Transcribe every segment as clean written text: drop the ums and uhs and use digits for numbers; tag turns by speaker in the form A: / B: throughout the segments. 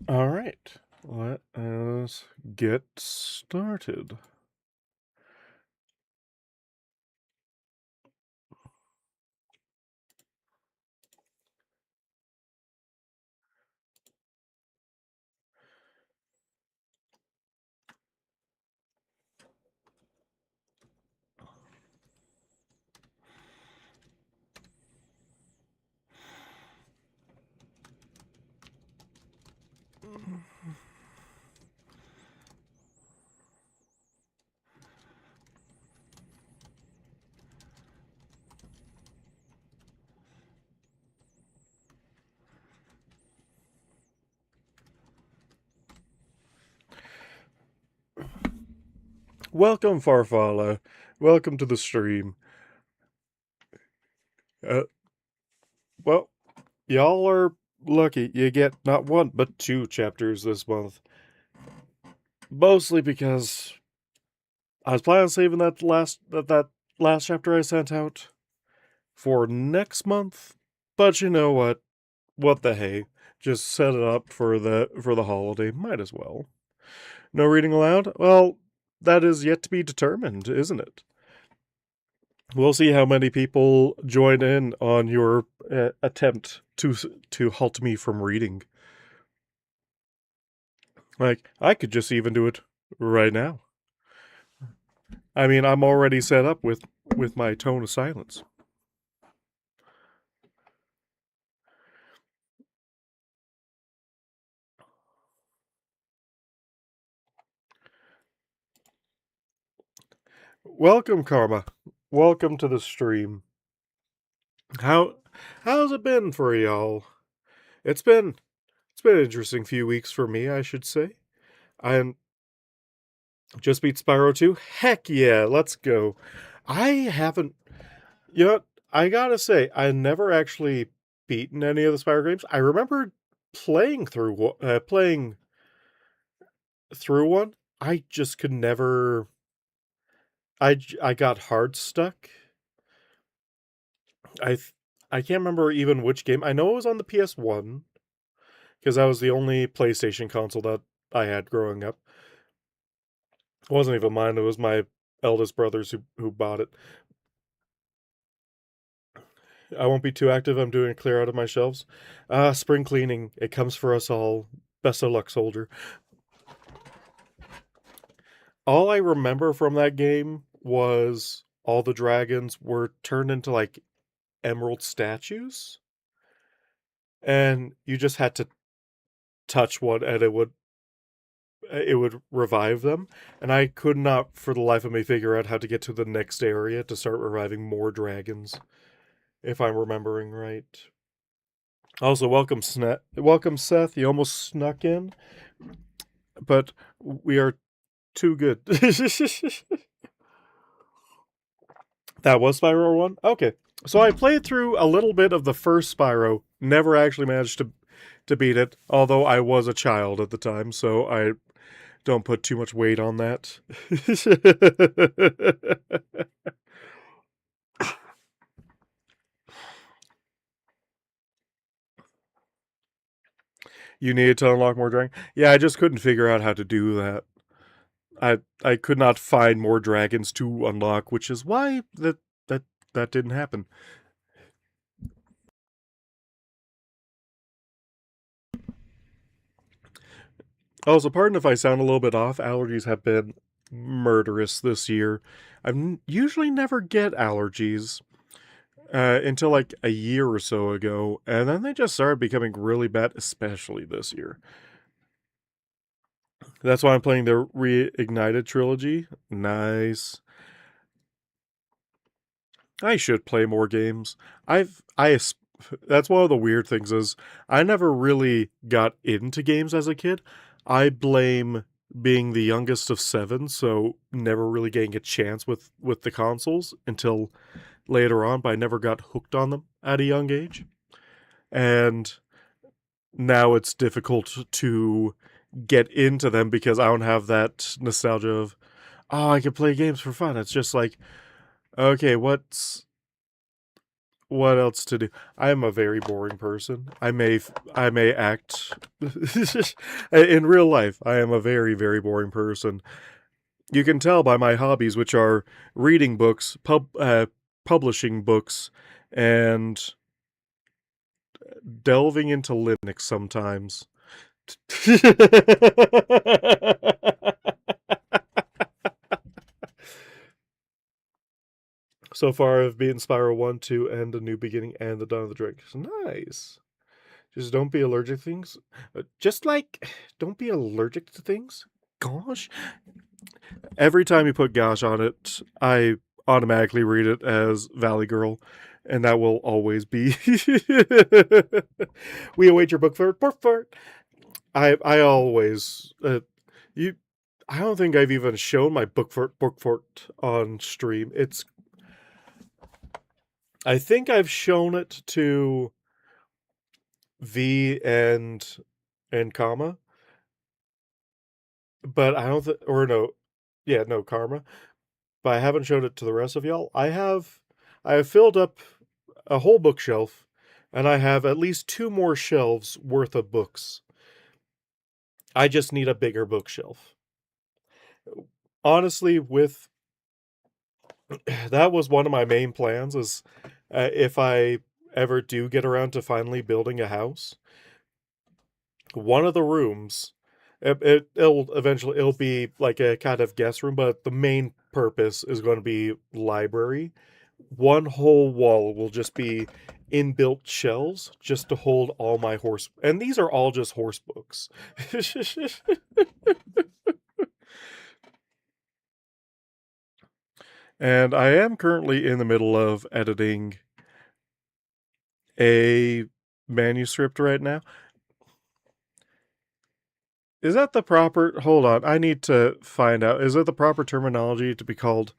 A: All right, let us get started. Welcome, Farfalla. Welcome to the stream. Uh, well, y'all are lucky. You get not one, but 2 chapters this month. Mostly because I was planning on saving that last chapter I sent out for next month. But you know what? What the hey? Just set it up for the holiday. Might as well. No reading aloud? Well, that is yet to be determined, isn't it? We'll see how many people join in on your attempt to halt me from reading. Like, I could just even do it right now. I mean, I'm already set up with my tone of silence. Welcome, Karma. Welcome to the stream. How's it been for y'all? It's been an interesting few weeks for me, I should say. I just beat Spyro 2. Heck yeah, let's go. I haven't. You know what? I gotta say, I never actually beaten any of the Spyro games. I remember playing through one. I just could never. I got hard stuck. I I can't remember even which game. I know it was on the PS1 because that was the only PlayStation console that I had growing up. It wasn't even mine. It was my eldest brothers who bought it. I won't be too active. I'm doing a clear out of my shelves. Spring cleaning. It comes for us all. Best of luck, soldier. All I remember from that game was all the dragons were turned into like emerald statues, and you just had to touch one and it would revive them. And I could not for the life of me figure out how to get to the next area to start reviving more dragons, if I'm remembering right. Also, welcome Seth. You almost snuck in, but we are too good. That was Spyro 1? Okay. So I played through a little bit of the first Spyro, never actually managed to beat it, although I was a child at the time, so I don't put too much weight on that. You needed to unlock more dragons? Yeah, I just couldn't figure out how to do that. I could not find more dragons to unlock, which is why that didn't happen. Also, pardon if I sound a little bit off. Allergies have been murderous this year. I usually never get allergies until like a year or so ago, and then they just started becoming really bad, especially this year. That's why I'm playing the Reignited trilogy. Nice. I should play more games. That's one of the weird things is I never really got into games as a kid. I blame being the youngest of 7, so never really getting a chance with the consoles until later on, but I never got hooked on them at a young age. And now it's difficult to get into them because I don't have that nostalgia of, oh, I can play games for fun. It's just like, okay, what else to do? I am a very boring person. I may act in real life. I am a very very boring person. You can tell by my hobbies, which are reading books, publishing books, and delving into Linux sometimes. So far, I've beaten Spiral 1, 2, and A New Beginning, and The Dawn of the Drake. Nice. Just don't be allergic to things. Don't be allergic to things. Gosh. Every time you put gosh on it, I automatically read it as Valley Girl, and that will always be. We await your book for it. I always you. I don't think I've even shown my book for it on stream. I think I've shown it to V and comma, but I don't think, or no, yeah, no, karma, but I haven't showed it to the rest of y'all. I have filled up a whole bookshelf, and I have at least 2 more shelves worth of books. I just need a bigger bookshelf. Honestly, with that was one of my main plans is if I ever do get around to finally building a house, one of the rooms it'll be like a kind of guest room, but the main purpose is going to be library. One whole wall will just be inbuilt shelves just to hold all my horse, and these are all just horse books. And I am currently in the middle of editing a manuscript right now. Is that the proper... Hold on, I need to find out. Is it the proper terminology to be called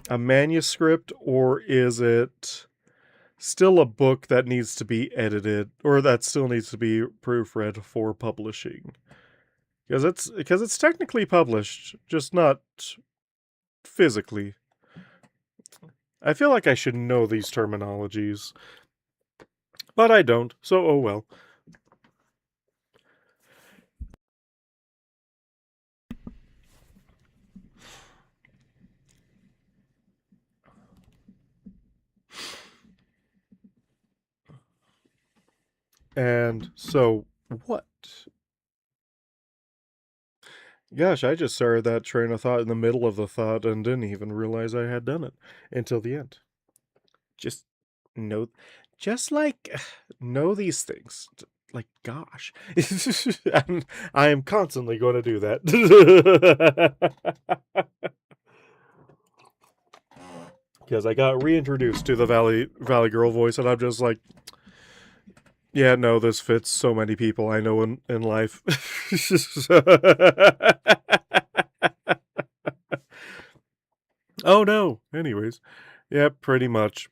A: a manuscript, or is it still a book that needs to be edited, or that still needs to be proofread for publishing? Because it's technically published, just not physically. I feel like I should know these terminologies, but I don't, so oh well. And so, what? Gosh, I just started that train of thought in the middle of the thought and didn't even realize I had done it until the end. Just know, just like know these things. Like, gosh, I am constantly going to do that because I got reintroduced to the Valley Girl voice, and I'm just like, yeah, no, this fits so many people I know in life. Oh no. Anyways, yeah, pretty much.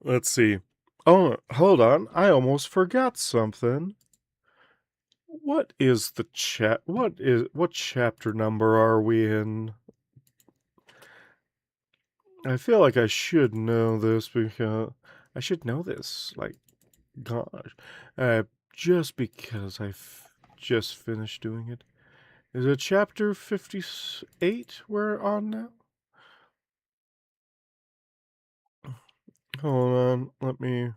A: Let's see. Oh, hold on. I almost forgot something. What is the what chapter number are we in? I feel like I should know this because I should know this. Like, gosh, just because just finished doing it. Is it chapter 58 we're on now? Hold on, let me.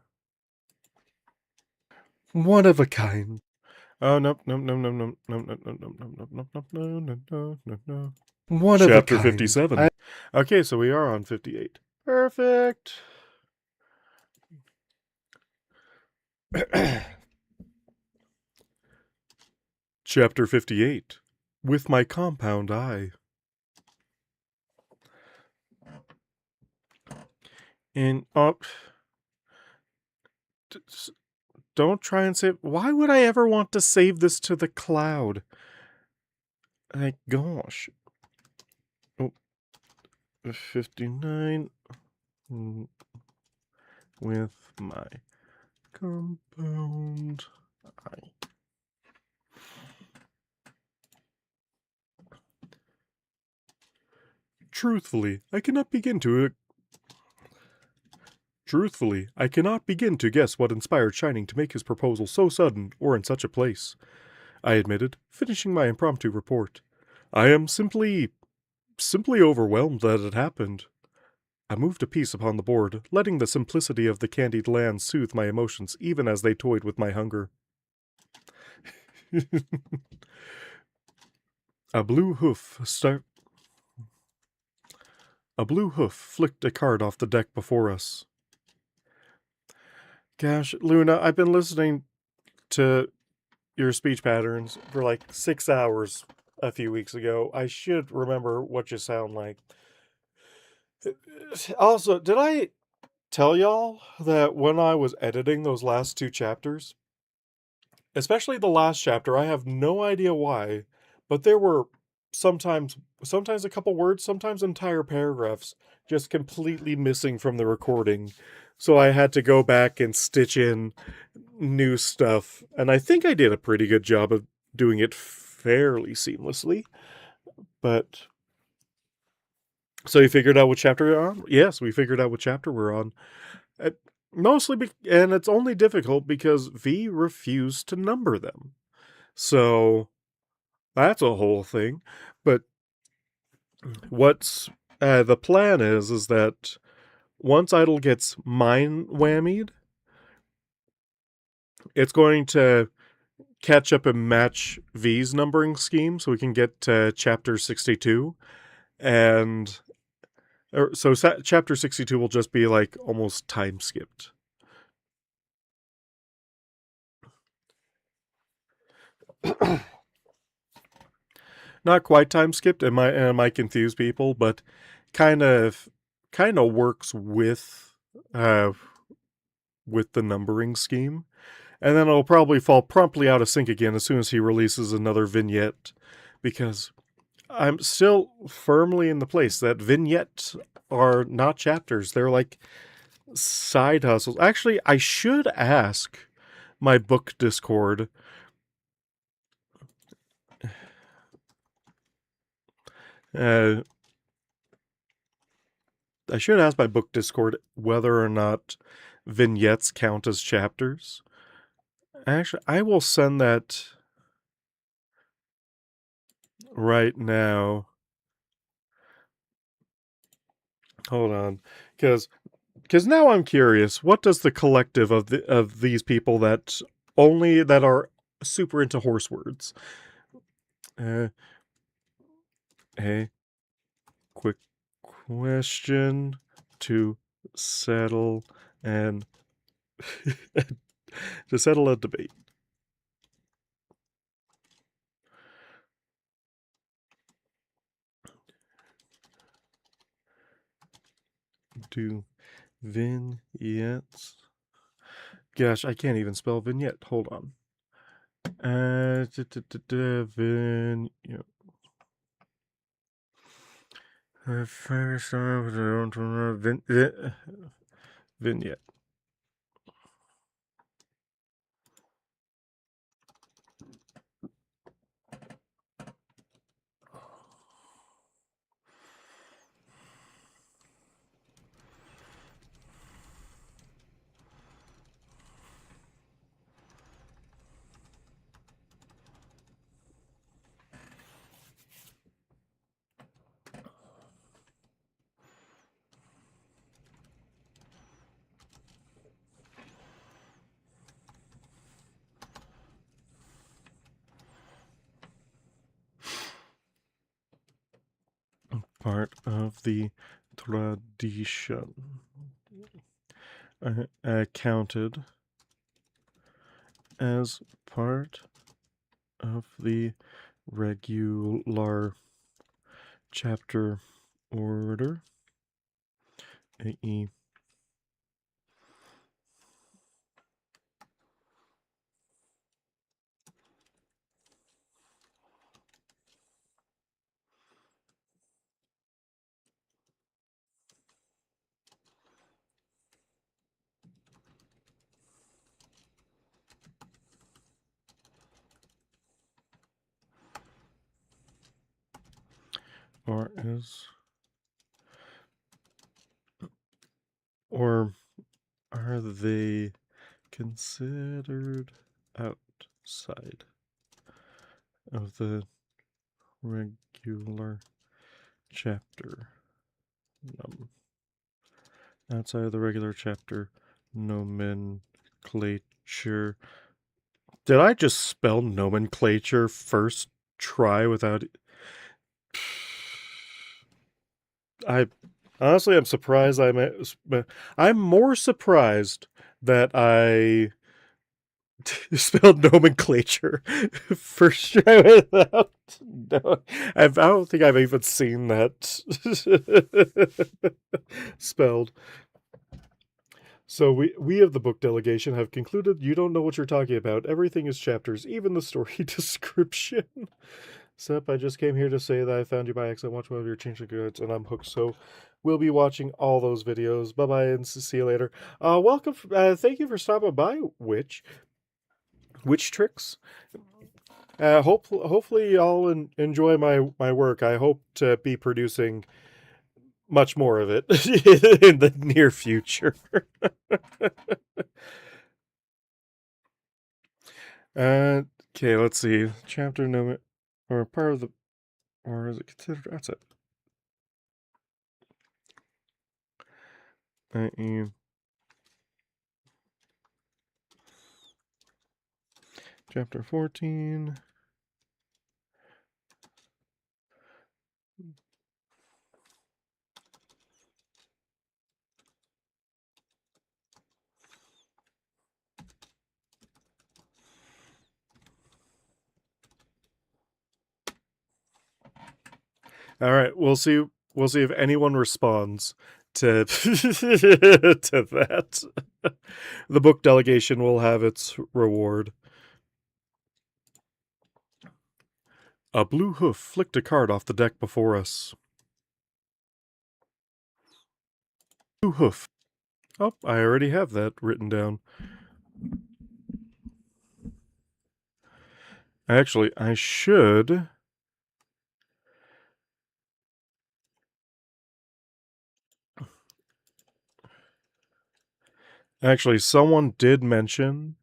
A: One of a kind. Oh nope, nope, nope, nope, nope, nope, nope, nope, nope, nope, nope, nope, no, no, no, no, no. One of a kind. Chapter 57. Okay, so we are on 58. Perfect. Chapter 58. With my compound eye. And don't try and save. Why would I ever want to save this to the cloud? Like, gosh. Oh, 59 with my compound eye. Truthfully, I cannot begin to guess what inspired Shining to make his proposal so sudden or in such a place, I admitted, finishing my impromptu report. I am simply overwhelmed that it happened. I moved a piece upon the board, letting the simplicity of the candied land soothe my emotions even as they toyed with my hunger. A blue hoof flicked a card off the deck before us. Gosh, Luna, I've been listening to your speech patterns for like 6 hours a few weeks ago. I should remember what you sound like. Also, did I tell y'all that when I was editing those last 2 chapters, especially the last chapter, I have no idea why, but there were sometimes a couple words, sometimes entire paragraphs just completely missing from the recording. So I had to go back and stitch in new stuff, and I think I did a pretty good job of doing it fairly seamlessly. But so you figured out what chapter we're on? Yes, we figured out what chapter we're on. And it's only difficult because V refused to number them. So that's a whole thing. But what's the plan is that once Idle gets mind whammied, it's going to catch up and match V's numbering scheme so we can get to chapter 62. And so chapter 62 will just be like almost time skipped. Not quite time skipped, and might confuse people, but kind of works with the numbering scheme. And then it'll probably fall promptly out of sync again as soon as he releases another vignette, because I'm still firmly in the place that vignettes are not chapters. They're like side hustles. Actually, I should ask my book Discord. I should ask my book Discord whether or not vignettes count as chapters. Actually, I will send that right now. Hold on, because now I'm curious. What does the collective of these people that are super into horse words? A quick question to settle and to settle a debate. Do vignettes? Gosh, I can't even spell vignette. Hold on. Vignette. Vignette. Part of the tradition. Counted as part of the regular chapter order, i.e. or is Or are they considered outside of the regular chapter? Outside of the regular chapter nomenclature. Did I just spell nomenclature first try without... I honestly, I'm surprised. I'm more surprised that I spelled nomenclature first try without. No, I don't think I've even seen that spelled. So we of the book delegation have concluded you don't know what you're talking about. Everything is chapters, even the story description. Sep, I just came here to say that I found you by accident. Watch one of your changeling goods, and I'm hooked. So we'll be watching all those videos. Bye bye, and see you later. Welcome. Thank you for stopping by, Witch Tricks. Hopefully y'all enjoy my work. I hope to be producing much more of it in the near future. Okay, let's see. Chapter no, or part of the, or is it considered outside? Chapter 14. All right, we'll see. We'll see if anyone responds to to that. The book delegation will have its reward. A blue hoof flicked a card off the deck before us. Blue hoof. Oh, I already have that written down. Actually, I should. Actually, someone did mention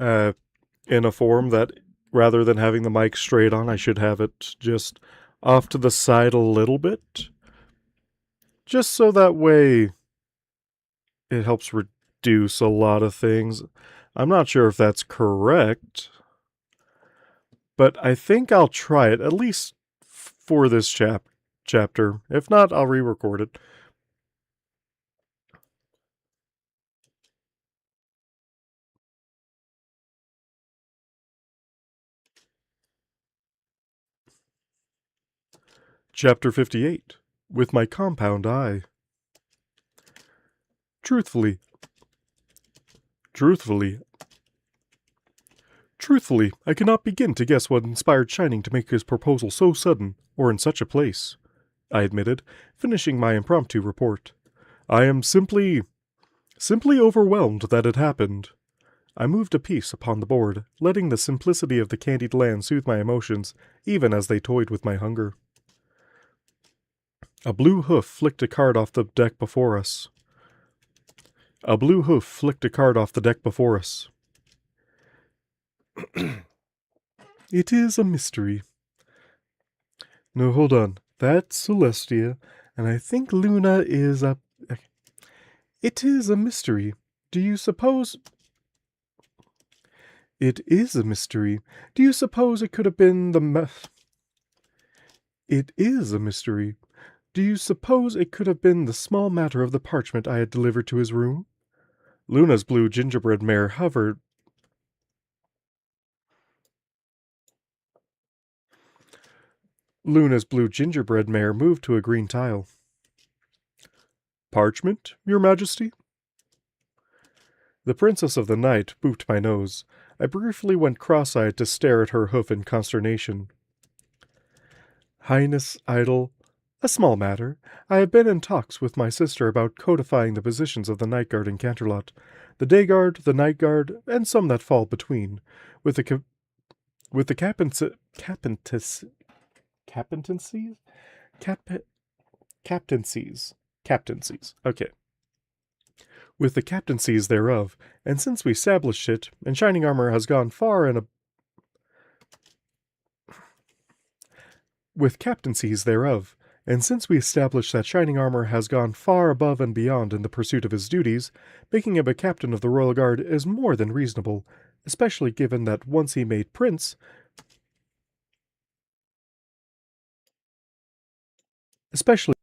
A: in a forum that rather than having the mic straight on, I should have it just off to the side a little bit. Just so that way it helps reduce a lot of things. I'm not sure if that's correct, but I think I'll try it, at least for this chapter. If not, I'll re-record it. Chapter 58, With My Compound Eye. Truthfully, I cannot begin to guess what inspired Shining to make his proposal so sudden, or in such a place, I admitted, finishing my impromptu report. I am simply overwhelmed that it happened. I moved a piece upon the board, letting the simplicity of the candied land soothe my emotions, even as they toyed with my hunger. A blue hoof flicked a card off the deck before us. A blue hoof flicked a card off the deck before us. It is a mystery. No, hold on. That's Celestia, and I think Luna is a... It is a mystery. Do you suppose... It is a mystery. Do you suppose it could have been the... It is a mystery. Do you suppose it could have been the small matter of the parchment I had delivered to his room? Luna's blue gingerbread mare hovered... Luna's blue gingerbread mare moved to a green tile. Parchment, your majesty? The princess of the night booped my nose. I briefly went cross-eyed to stare at her hoof in consternation. Highness, idol, a small matter. I have been in talks with my sister about codifying the positions of the night guard and Canterlot, the day guard, the night guard, and some that fall between, with the captaincies. Okay. with the captaincies thereof, and since we established it, and shining armor has gone far and with captaincies thereof, and since we established that shining armor has gone far above and beyond in the pursuit of his duties, making him a captain of the Royal Guard is more than reasonable, especially given that once he made prince, especially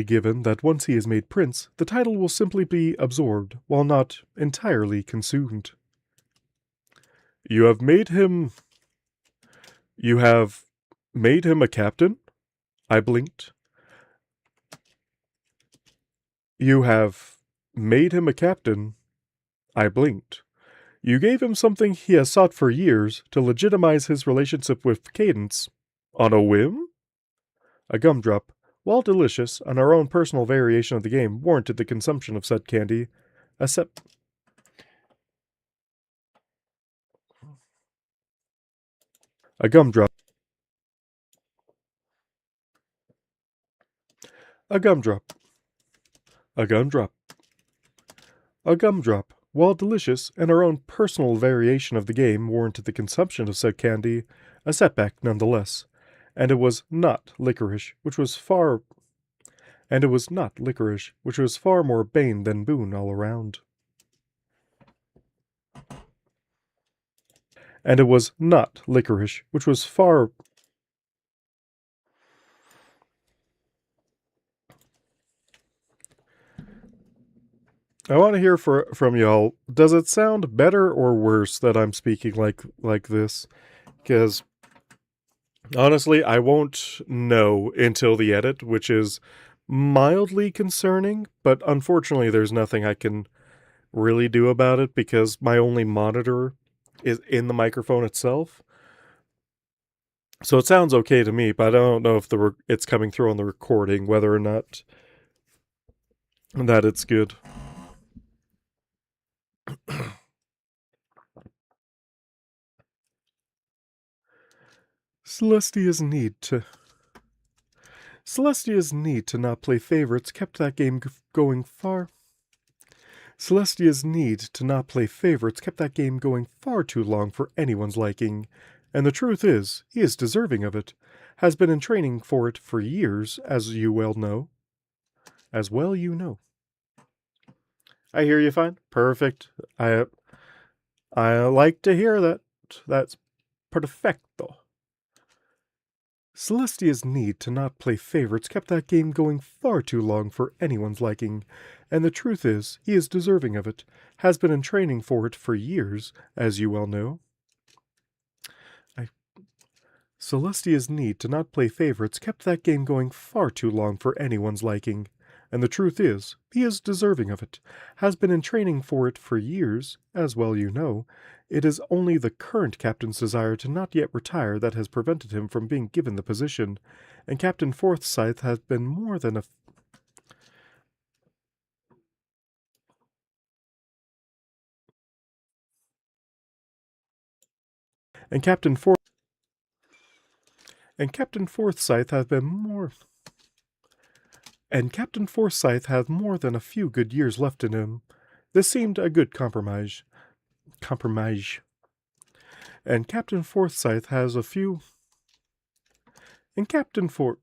A: given that once he is made prince, the title will simply be absorbed, while not entirely consumed. You have made him a captain? I blinked. You have made him a captain? I blinked. You gave him something he has sought for years to legitimize his relationship with Cadence. On a whim? A gumdrop, while delicious and our own personal variation of the game, warranted the consumption of said candy. A gumdrop. A gumdrop. A gumdrop. A gumdrop, while delicious and our own personal variation of the game, warranted the consumption of said candy, a setback nonetheless. And it was not licorice, which was far more bane than boon all around. And it was not licorice, which was far... I want to hear from y'all. Does it sound better or worse that I'm speaking like this? Because honestly, I won't know until the edit, which is mildly concerning, but unfortunately there's nothing I can really do about it because my only monitor is in the microphone itself. So it sounds okay to me, but I don't know if it's coming through on the recording, whether or not that it's good. Celestia's need to not play favorites kept that game going far. Celestia's need to not play favorites kept that game going far too long for anyone's liking, and the truth is, he is deserving of it, has been in training for it for years, as you well know. As well you know. I hear you fine. Perfect. I like to hear that. That's perfecto. Celestia's need to not play favorites kept that game going far too long for anyone's liking, and the truth is, he is deserving of it, has been in training for it for years, as you well know. Celestia's need to not play favorites kept that game going far too long for anyone's liking, and the truth is, he is deserving of it, has been in training for it for years, as well you know. It is only the current captain's desire to not yet retire that has prevented him from being given the position, and Captain Forsyth has been more than a... And Captain Forsyth has been more... And Captain Forsyth had more than a few good years left in him. This seemed a good compromise. And Captain Forsyth has a few... And Captain Forsyth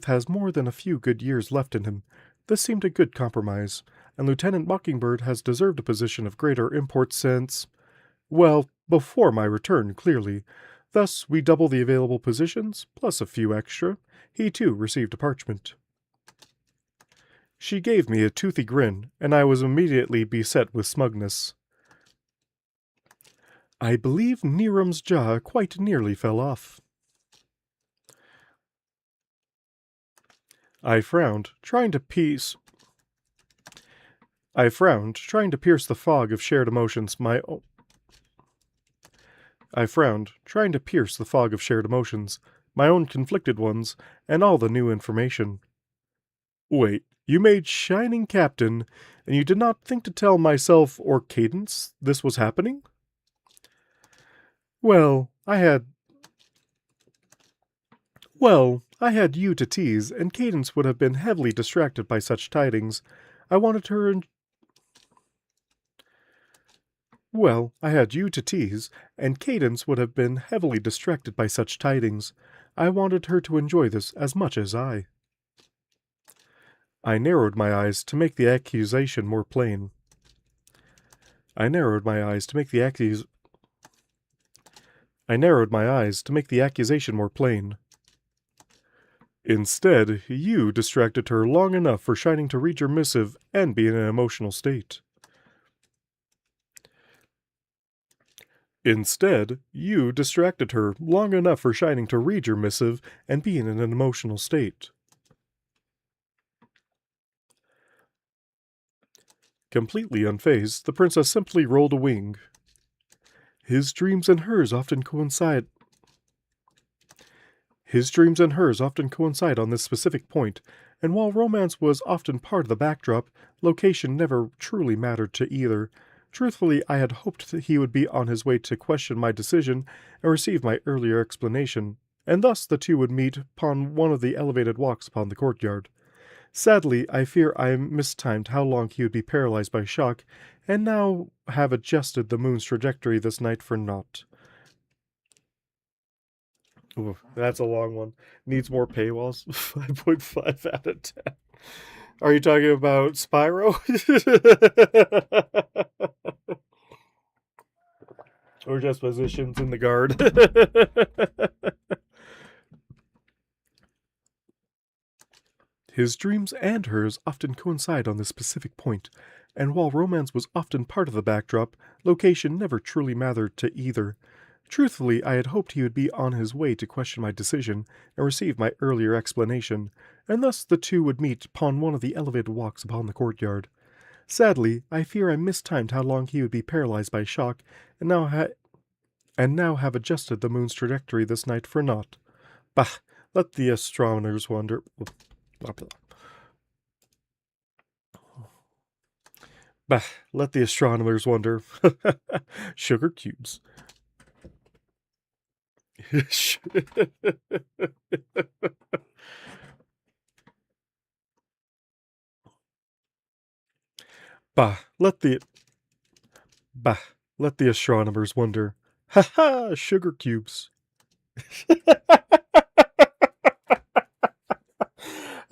A: has more than a few good years left in him. This seemed a good compromise, and Lieutenant Mockingbird has deserved a position of greater import since... well, before my return, clearly. Thus, we double the available positions, plus a few extra. He, too, received a parchment. She gave me a toothy grin, and I was immediately beset with smugness. I believe Neram's jaw quite nearly fell off. I frowned, trying to pierce the fog of shared emotions my own conflicted ones, and all the new information. Wait, you made Shining Captain, and you did not think to tell myself or Cadence this was happening? Well, I I had you to tease, and Cadence would have been heavily distracted by such tidings. I wanted her in... Well, I had you to tease, and Cadence would have been heavily distracted by such tidings. I wanted her to enjoy this as much as I. I narrowed my eyes to make the accusation more plain. I narrowed my eyes to make the accusation more plain. Instead, you distracted her long enough for shining to read your missive and be in an emotional state. Instead, you distracted her long enough for shining to read your missive and be in an emotional state. Completely unfazed, the princess simply rolled a wing. His dreams and hers often coincide on this specific point, and while romance was often part of the backdrop, location never truly mattered to either. Truthfully, I had hoped that he would be on his way to question my decision and receive my earlier explanation, and thus the two would meet upon one of the elevated walks upon the courtyard. Sadly, I fear I mistimed how long he would be paralyzed by shock, and now have adjusted the moon's trajectory this night for naught. Ooh, that's a long one. Needs more paywalls. 5.5 out of 10. Are you talking about Spyro? Or just positions in the guard? His dreams and hers often coincide on this specific point, and while romance was often part of the backdrop, location never truly mattered to either. Truthfully, I had hoped he would be on his way to question my decision and receive my earlier explanation, and thus the two would meet upon one of the elevated walks upon the courtyard. Sadly, I fear I mistimed how long he would be paralyzed by shock, and now have adjusted the moon's trajectory this night for naught. Bah, let the astronomers wonder. Bah, let the astronomers wonder. Sugar cubes. Bah, let the astronomers wonder. Ha ha, sugar cubes.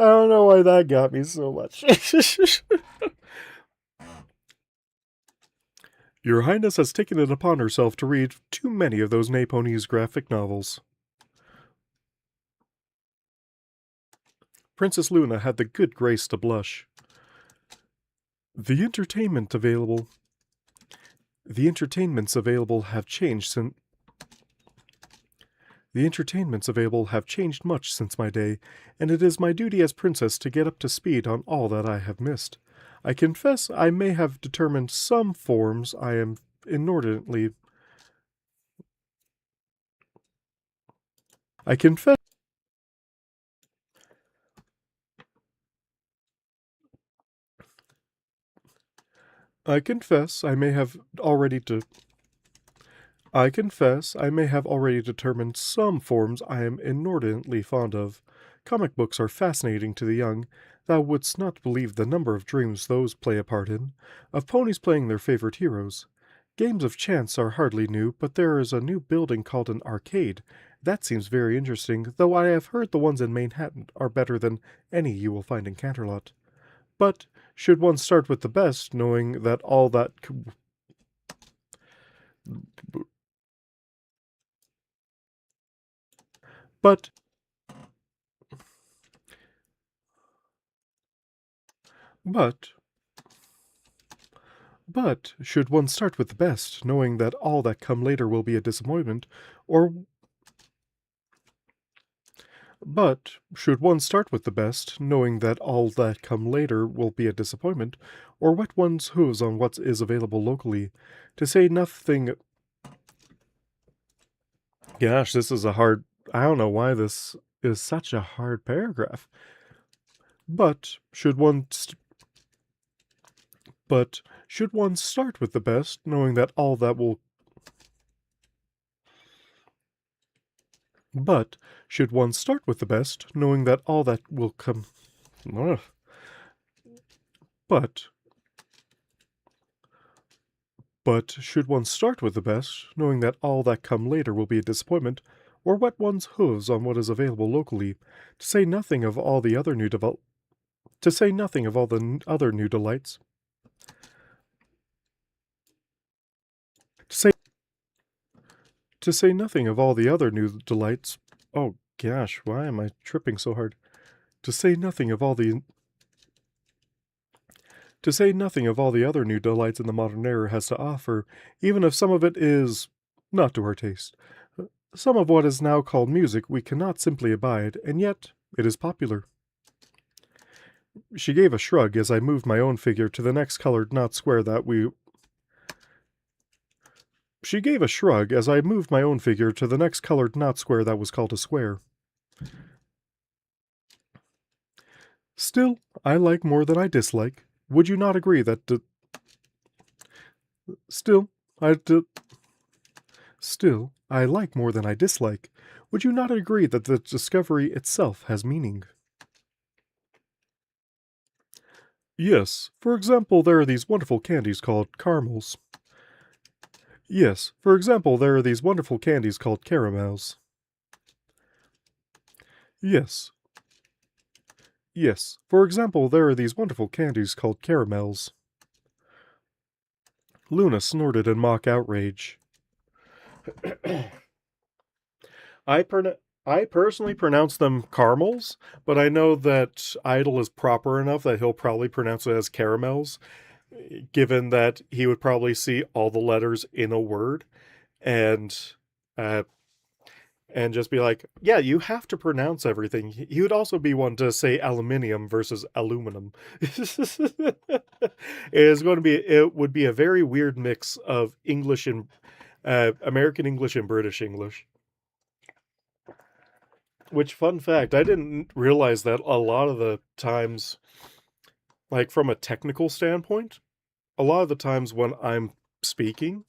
A: I don't know why that got me so much. Your Highness has taken it upon herself to read too many of those Naponese graphic novels. Princess Luna had the good grace to blush. The entertainments available have changed since much since my day, and it is my duty as princess to get up to speed on all that I have missed. I confess I may have determined some forms I am inordinately... I confess I may have already determined some forms I am inordinately fond of. Comic books are fascinating to the young. Thou wouldst not believe the number of dreams those play a part in, of ponies playing their favorite heroes. Games of chance are hardly new, but there is a new building called an arcade. That seems very interesting, though I have heard the ones in Manhattan are better than any you will find in Canterlot. But should one start with the best, knowing that all that... But... But... But should one start with the best, knowing that all that come later will be a disappointment, or... But should one start with the best, knowing that all that come later will be a disappointment, or wet one's hooves on what is available locally, to say nothing... Gosh, this is a hard... I don't know why this is such a hard paragraph. But should one start with the best, knowing that all that will... But should one start with the best, knowing that all that will come... Ugh. But should one start with the best, knowing that all that come later will be a disappointment, or wet one's hooves on what is available locally, to say nothing of all the other new to say nothing of all the other new delights, to say to say nothing of all the other new delights. Oh gosh, why am I tripping so hard? To say nothing of all the To say nothing of all the other new delights in the modern era has to offer, even if some of it is not to our taste. Some of what is now called music we cannot simply abide, and yet it is popular. She gave a shrug as I moved my own figure to the next colored knot square that we... She gave a shrug as I moved my own figure to the next colored knot square that was called a square. Still, I like more than I dislike. Would you not agree that... Still, Still, I like more than I dislike. Would you not agree that the discovery itself has meaning? Yes, for example, there are these wonderful candies called caramels. Yes, for example, there are these wonderful candies called caramels. Yes. Yes, for example, there are these wonderful candies called caramels. Luna snorted in mock outrage. I personally pronounce them caramels, but I know that Idle is proper enough that he'll probably pronounce it as caramels, given that he would probably see all the letters in a word and uh, and just be like, yeah, you have to pronounce everything. He would also be one to say aluminium versus aluminum. It would be a very weird mix of English and American English and British English. Which, fun fact, I didn't realize that a lot of the times, like from a technical standpoint, a lot of the times when I'm speaking,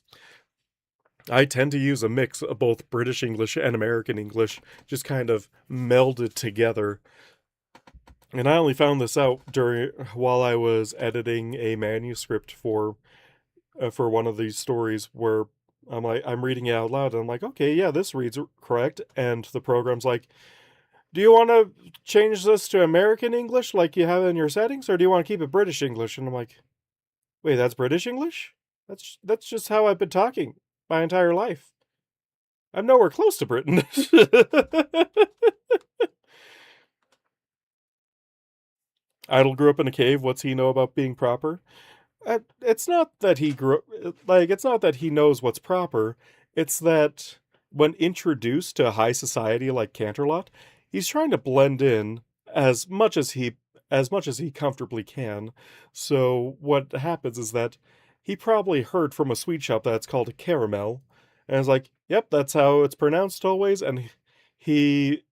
A: I tend to use a mix of both British English and American English, just kind of melded together. And I only found this out while I was editing a manuscript for one of these stories where I'm reading it out loud and I'm like, okay, yeah, this reads correct, and the program's like, do you want to change this to American English like you have in your settings, or do you want to keep it British English? And I'm like, wait, that's British English? That's just how I've been talking my entire life. I'm nowhere close to Britain. Idle grew up in a cave. What's he know about being proper? It's not that he grew like it's not that he knows what's proper. It's that when introduced to high society like Canterlot, he's trying to blend in as much as he comfortably can. So what happens is that he probably heard from a sweet shop that's called a caramel, and is like, "Yep, that's how it's pronounced always." And he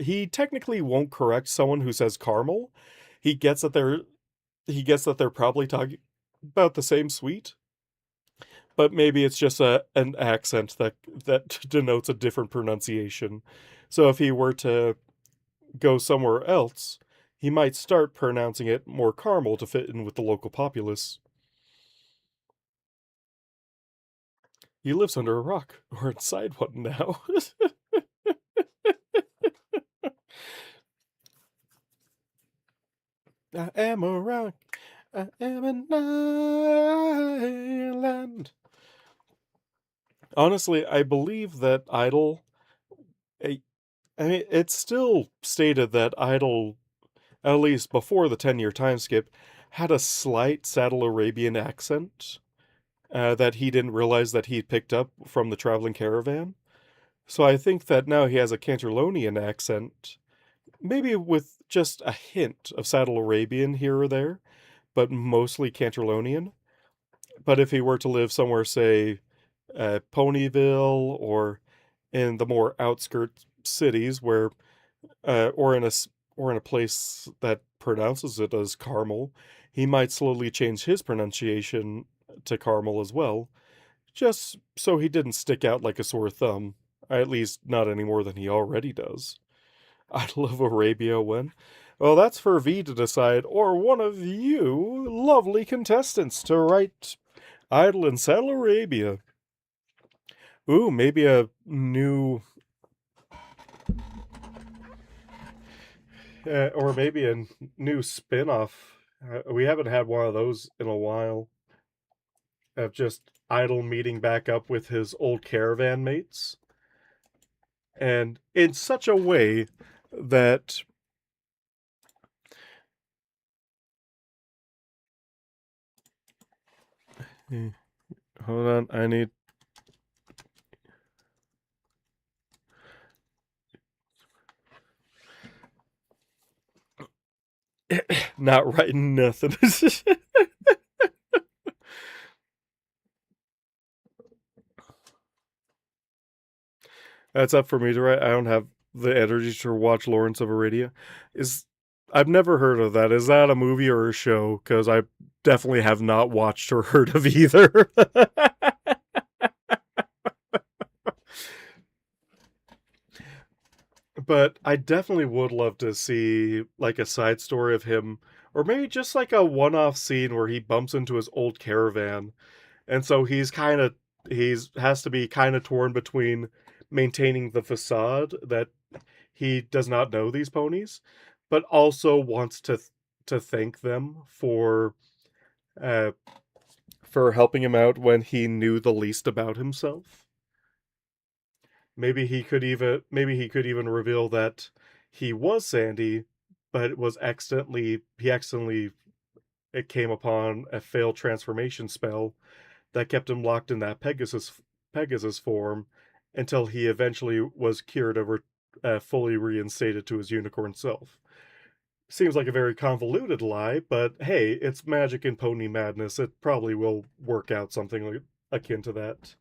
A: he technically won't correct someone who says caramel. He gets that they're probably talking about the same sweet, but maybe it's just an accent that denotes a different pronunciation. So if he were to go somewhere else, he might start pronouncing it more caramel to fit in with the local populace. He lives under a rock, or inside one now. I am a rock. I am an island. Honestly, I believe that Idle. I mean, it's still stated that Idle, at least before the 10-year time skip, had a slight Saddle Arabian accent that he didn't realize that he picked up from the traveling caravan. So I think that now he has a Canterlonian accent, maybe with just a hint of Saddle Arabian here or there, but mostly Canterlonian. But if he were to live somewhere, say, Ponyville, or in the more outskirts cities where or in a place that pronounces it as caramel, he might slowly change his pronunciation to caramel as well, just so he didn't stick out like a sore thumb. At least not any more than he already does. Idol of Arabia when? Well, that's for V to decide, or one of you lovely contestants to write Idol in Saddle Arabia. Ooh, maybe a new, or maybe a new spin off. We haven't had one of those in a while. Of just Idol meeting back up with his old caravan mates. And in such a way that. Hold on, I need. Not writing nothing. That's up for me to write. I don't have the energy to watch Lawrence of Arabia. Is I've never heard of that. Is that a movie or a show? Because I definitely have not watched or heard of either. But I definitely would love to see like a side story of him, or maybe just like a one-off scene where he bumps into his old caravan, and so he's has to be kind of torn between maintaining the facade that he does not know these ponies, but also wants to thank them uh, for helping him out when he knew the least about himself. Maybe he could even reveal that he was Sandy, but he accidentally it came upon a failed transformation spell that kept him locked in that Pegasus form until he eventually was cured over fully reinstated to his unicorn self. Seems like a very convoluted lie, but hey, it's magic and pony madness. It probably will work out something like, akin to that.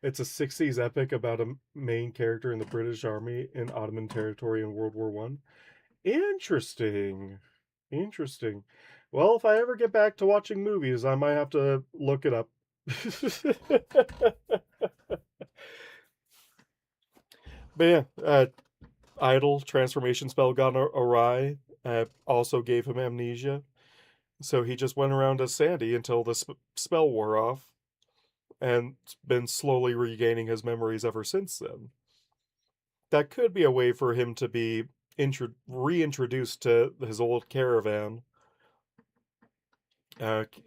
A: It's a 60s epic about a main character in the British Army in Ottoman territory in World War One. Interesting. Interesting. Well, if I ever get back to watching movies, I might have to look it up. But yeah, Idle transformation spell gone awry. Also gave him amnesia. So he just went around as Sandy until the spell wore off, and been slowly regaining his memories ever since then. That could be a way for him to be reintroduced to his old caravan,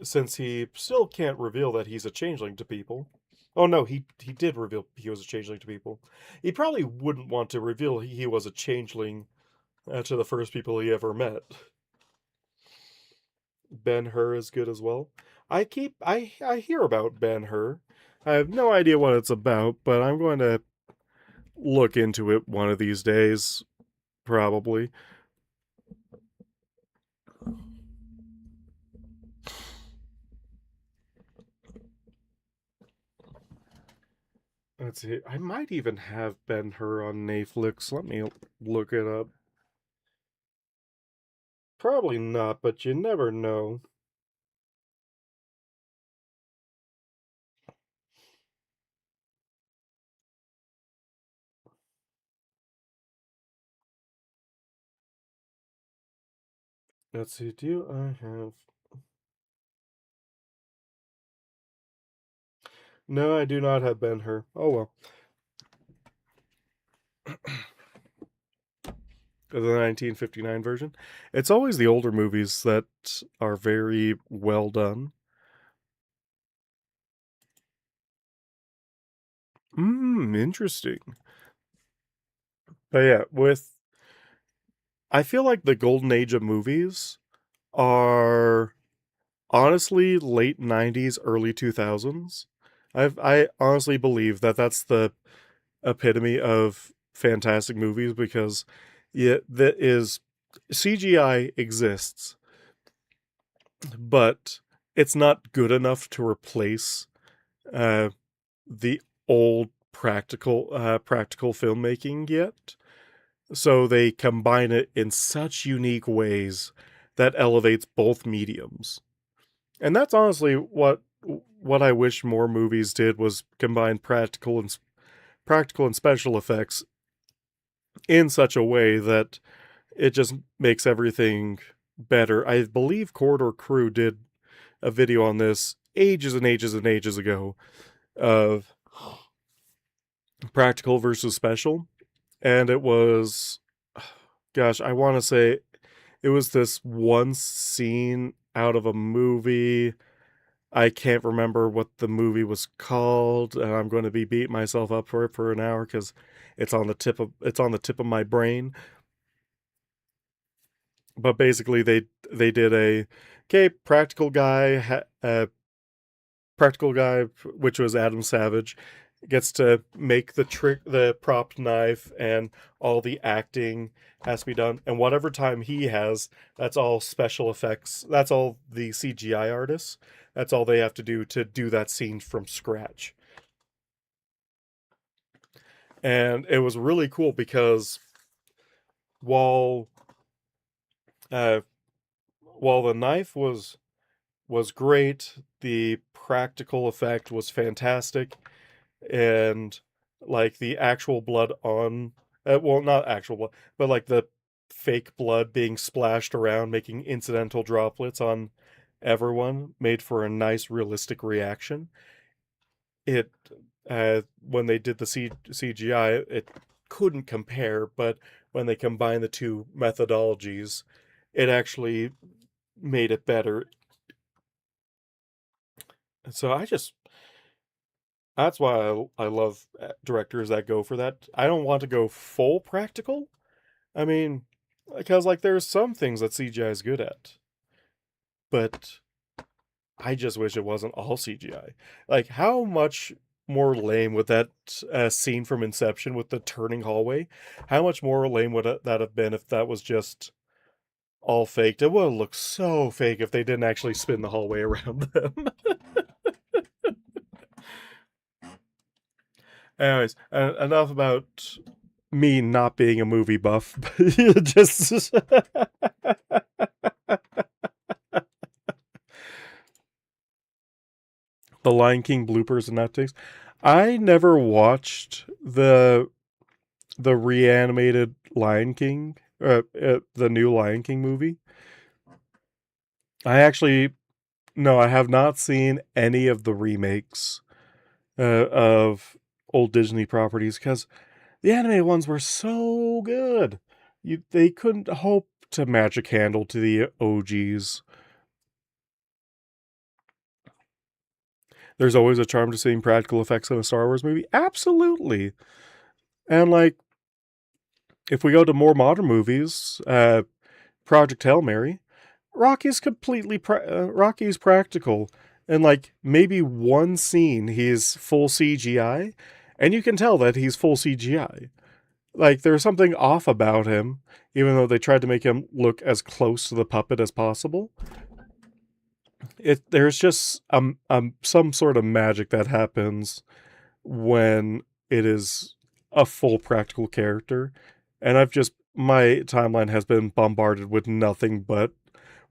A: since he still can't reveal that he's a changeling to people. Oh no, he did reveal he was a changeling to people. He probably wouldn't want to reveal he was a changeling to the first people he ever met. Ben Hur is good as well. I hear about Ben Hur. I have no idea what it's about, but I'm going to look into it one of these days, probably. Let's see. I might even have Ben Hur on Netflix. Let me look it up. Probably not, but you never know. Let's see. Do I have? No, I do not have Ben Hur. Oh well. The 1959 version. It's always the older movies that are very well done. Interesting. But yeah, with I feel like the golden age of movies are honestly late 90s, early 2000s. I honestly believe that that's the epitome of fantastic movies because yeah, that is CGI exists, but it's not good enough to replace uh, the old practical filmmaking yet. So they combine it in such unique ways that elevates both mediums. And that's honestly what I wish more movies did was combine practical and special effects in such a way that it just makes everything better. I believe Corridor Crew did a video on this ages and ages and ages ago of practical versus special, and it was, gosh, I want to say it was this one scene out of a movie. I can't remember what the movie was called, and I'm going to be beating myself up for it for an hour because it's on the tip of my brain. But basically, they did a okay practical guy, which was Adam Savage, gets to make the prop knife, and all the acting has to be done. And whatever time he has, that's all special effects. That's all the CGI artists. That's all they have to do that scene from scratch. And it was really cool because while uh, while the knife was great, the practical effect was fantastic, and like the actual blood on well, not actual blood, but like the fake blood being splashed around, making incidental droplets on everyone, made for a nice realistic reaction. It when they did the CGI, it couldn't compare, but when they combined the two methodologies, it actually made it better. So that's why I love directors that go for that. I don't want to go full practical. I mean, because like there's some things that CGI is good at, but I just wish it wasn't all CGI. Like how much more lame would that scene from Inception with the turning hallway? How much more lame would that have been if that was just all faked? It would have looked so fake if they didn't actually spin the hallway around them. Anyways, enough about me not being a movie buff. Just the Lion King bloopers and outtakes. I never watched the reanimated Lion King, the new Lion King movie. I actually no, I have not seen any of the remakes of old Disney properties because the animated ones were so good. They couldn't hope to match a candle to the OGs. There's always a charm to seeing practical effects in a Star Wars movie. Absolutely. And like, if we go to more modern movies, Project Hail Mary, Rocky's practical. And like maybe one scene he's full CGI, and you can tell that he's full CGI. Like there's something off about him, even though they tried to make him look as close to the puppet as possible. There's just some sort of magic that happens when it is a full practical character. And my timeline has been bombarded with nothing but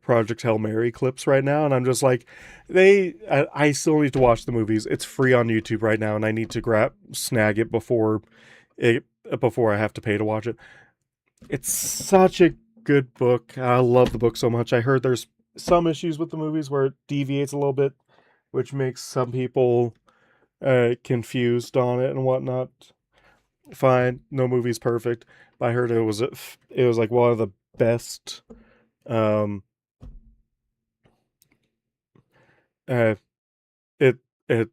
A: Project Hail Mary clips right now, and I'm just like, I still need to watch the movies. It's free on YouTube right now, and I need to snag it before I have to pay to watch it. It's such a good book. I love the book so much. I heard there's some issues with the movies where it deviates a little bit, which makes some people confused on it and whatnot. Fine, no movie's perfect, but I heard it was like one of the best. Um, uh, it it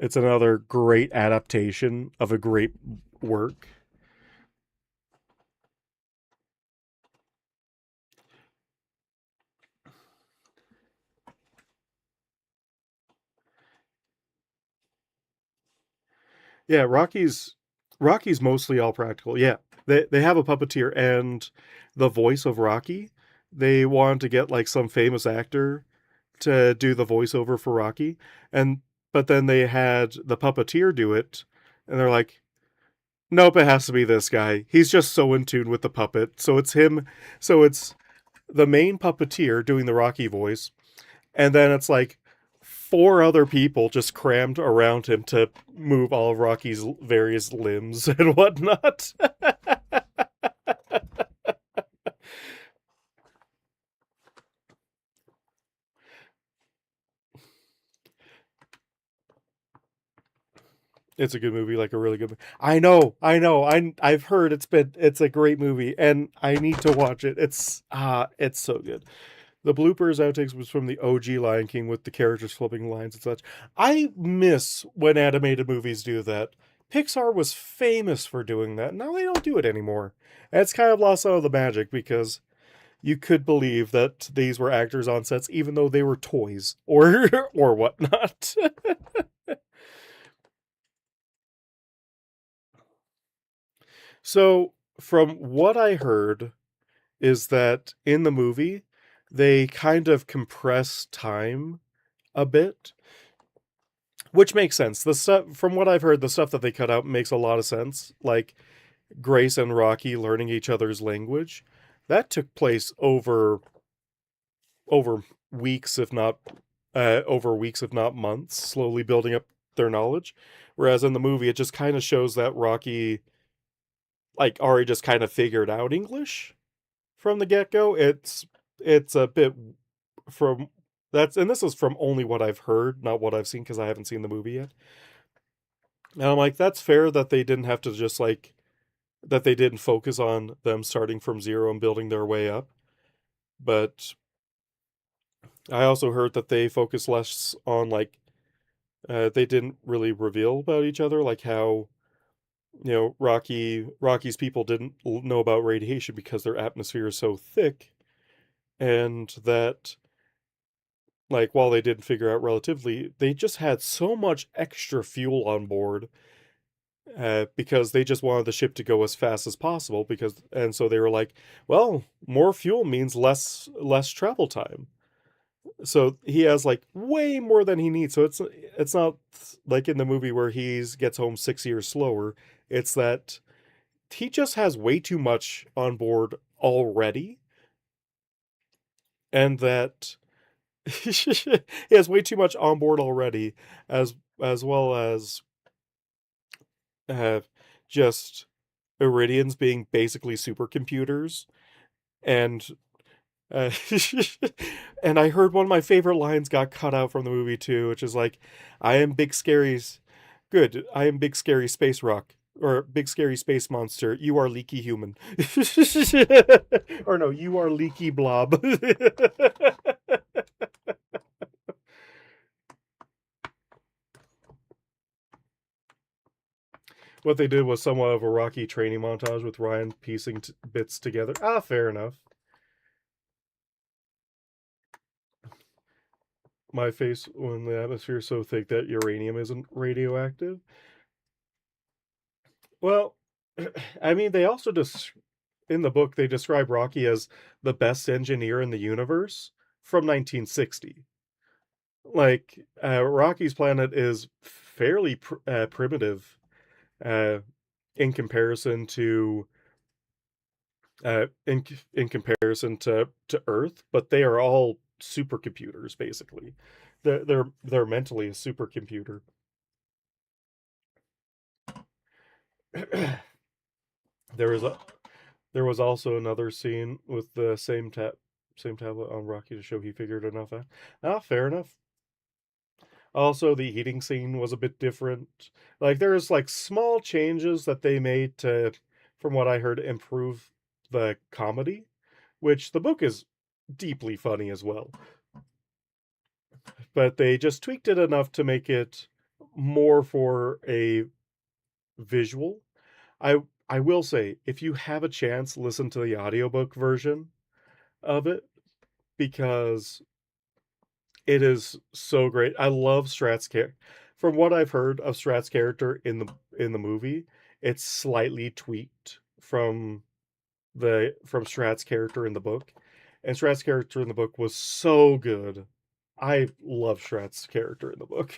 A: it's another great adaptation of a great work. Yeah, Rocky's mostly all practical. Yeah, they have a puppeteer, and the voice of Rocky. They wanted to get like some famous actor to do the voiceover for Rocky, and but then they had the puppeteer do it, and they're like, nope, it has to be this guy. He's just so in tune with the puppet. So it's him. So it's the main puppeteer doing the Rocky voice, and then it's like four other people just crammed around him to move all of Rocky's various limbs and whatnot. It's a good movie, like a really good movie. I know. I've heard it's a great movie, and I need to watch it. It's so good. The bloopers outtakes was from the OG Lion King with the characters flipping lines and such. I miss when animated movies do that. Pixar was famous for doing that. Now they don't do it anymore. And it's kind of lost some of the magic because you could believe that these were actors on sets even though they were toys or or whatnot. So, from what I heard, is that in the movie, they kind of compress time a bit, which makes sense. The stuff, from what I've heard, the stuff that they cut out makes a lot of sense. Like Grace and Rocky learning each other's language, that took place over weeks, if not over weeks, if not months, slowly building up their knowledge. Whereas in the movie, it just kind of shows that Rocky, like, already just kind of figured out English from the get go. It's a bit from that's and this is from only what I've heard, not what I've seen because I haven't seen the movie yet. And I'm like, that's fair that they didn't have to just like that they didn't focus on them starting from zero and building their way up. But I also heard that they focus less on like they didn't really reveal about each other, like how Rocky's people didn't know about radiation because their atmosphere is so thick, and that like while they didn't figure out relatively, they just had so much extra fuel on board because they just wanted the ship to go as fast as possible and so they were like, well, more fuel means less travel time. So he has like way more than he needs. So it's not like in the movie where he gets home 6 years slower. It's that he just has way too much on board already, and that he has way too much on board already, as well as have just Iridians being basically supercomputers, and uh, and I heard one of my favorite lines got cut out from the movie too, which is like, "I am big scary's good. I am big scary space rock." Or big scary space monster. You are leaky human. Or no, you are leaky blob. What they did was somewhat of a Rocky training montage with Ryan piecing bits together. Ah, fair enough. My face when the atmosphere is so thick that uranium isn't radioactive. Well, I mean, they also just in the book they describe Rocky as the best engineer in the universe from 1960. Like Rocky's planet is fairly primitive uh, in comparison to in comparison to Earth, but they are all supercomputers basically. They're mentally a supercomputer. there was a there was also another scene with the same tablet on Rocky to show he figured enough out. Ah, fair enough. Also, the eating scene was a bit different. Like there's like small changes that they made to, from what I heard, improve the comedy, which the book is deeply funny as well. But they just tweaked it enough to make it more for a visual. I will say, if you have a chance, listen to the audiobook version of it because it is so great. I love Strat's character. From what I've heard of Strat's character in the movie, it's slightly tweaked from Strat's character in the book. And Strat's character in the book was so good. I love Strat's character in the book.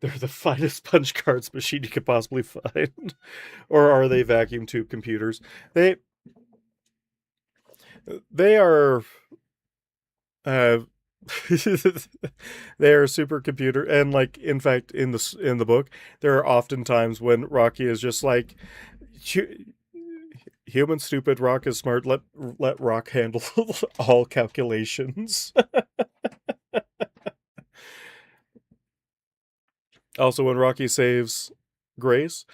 A: They're the finest punch cards machine you could possibly find. Or are they vacuum tube computers? They They are uh they are supercomputer, and like in fact in the book there are often times when Rocky is just like, human stupid, Rock is smart, let Rock handle all calculations. Also, when Rocky saves Grace,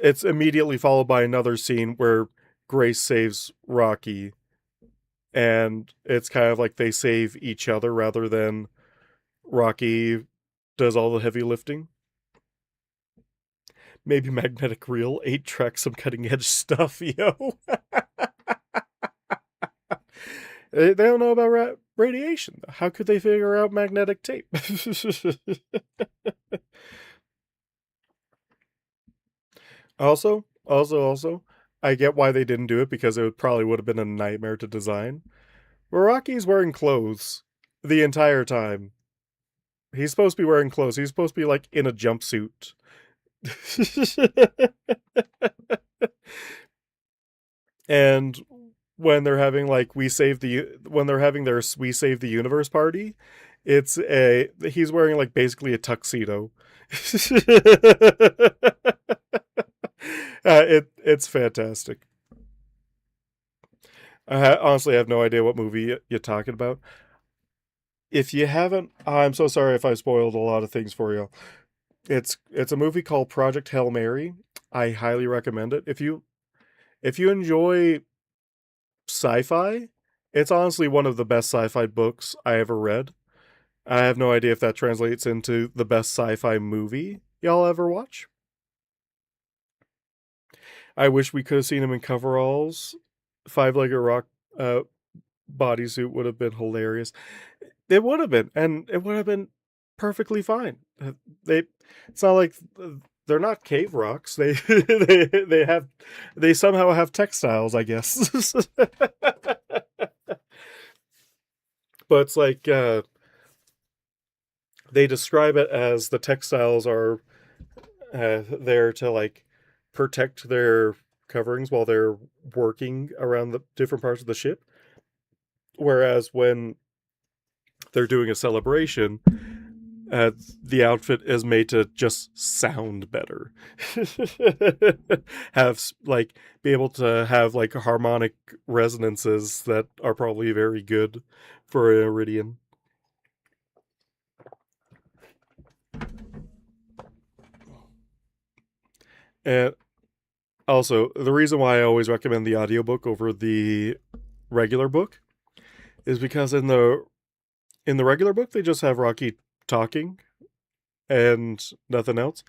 A: it's immediately followed by another scene where Grace saves Rocky, and it's kind of like they save each other rather than Rocky does all the heavy lifting. Maybe magnetic reel, 8-track, some cutting edge stuff, yo. They don't know about radiation. How could they figure out magnetic tape? Also, I get why they didn't do it, because it probably would have been a nightmare to design. Meraki's wearing clothes the entire time. He's supposed to be wearing clothes. He's supposed to be like in a jumpsuit. And when they're having like when they're having their we save the universe party, he's wearing like basically a tuxedo. It's fantastic. I honestly have no idea what movie you're talking about. If you haven't, I'm so sorry if I spoiled a lot of things for you. It's a movie called Project Hail Mary. I highly recommend it. If you enjoy sci-fi, it's honestly one of the best sci-fi books I ever read. I have no idea if that translates into the best sci-fi movie y'all ever watch. I wish we could have seen him in coveralls. Five-legged rock uh, bodysuit would have been hilarious. It would have been, and it would have been perfectly fine. They, it's not like they're not cave rocks. They somehow have textiles, I guess. But it's like they describe it as the textiles are there to like protect their coverings while they're working around the different parts of the ship. Whereas when they're doing a celebration, the outfit is made to just sound better. Have like be able to have like harmonic resonances that are probably very good for an iridium. And also, the reason why I always recommend the audiobook over the regular book is because in the regular book they just have Rocky talking and nothing else.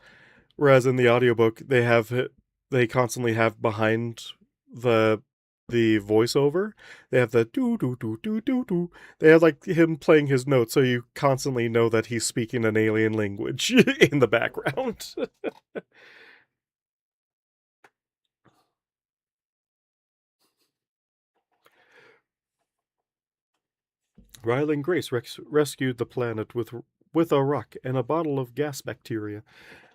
A: Whereas in the audiobook they constantly have behind the the voiceover, they have the do do do do do do. They have like him playing his notes, so you constantly know that he's speaking an alien language in the background. Riley and Grace rescued the planet with a rock and a bottle of gas bacteria.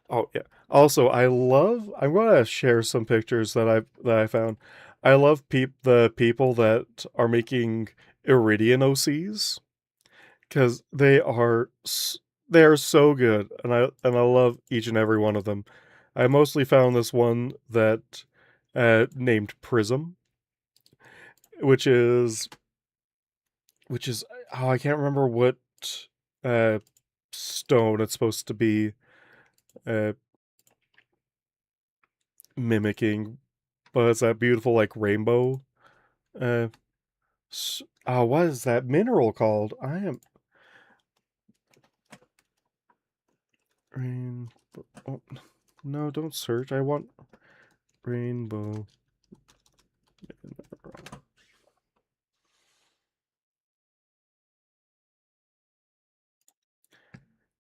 A: Oh yeah. Also, I'm gonna share some pictures that I found. I love the people that are making Iridian OCs, because they are so good, and I love each and every one of them. I mostly found this one that named Prism, which is which is oh, I can't remember what uh stone it's supposed to be uh mimicking, but it's that beautiful like rainbow. Uh, what is that mineral called? I am rain. Oh, no, don't search. I want rainbow.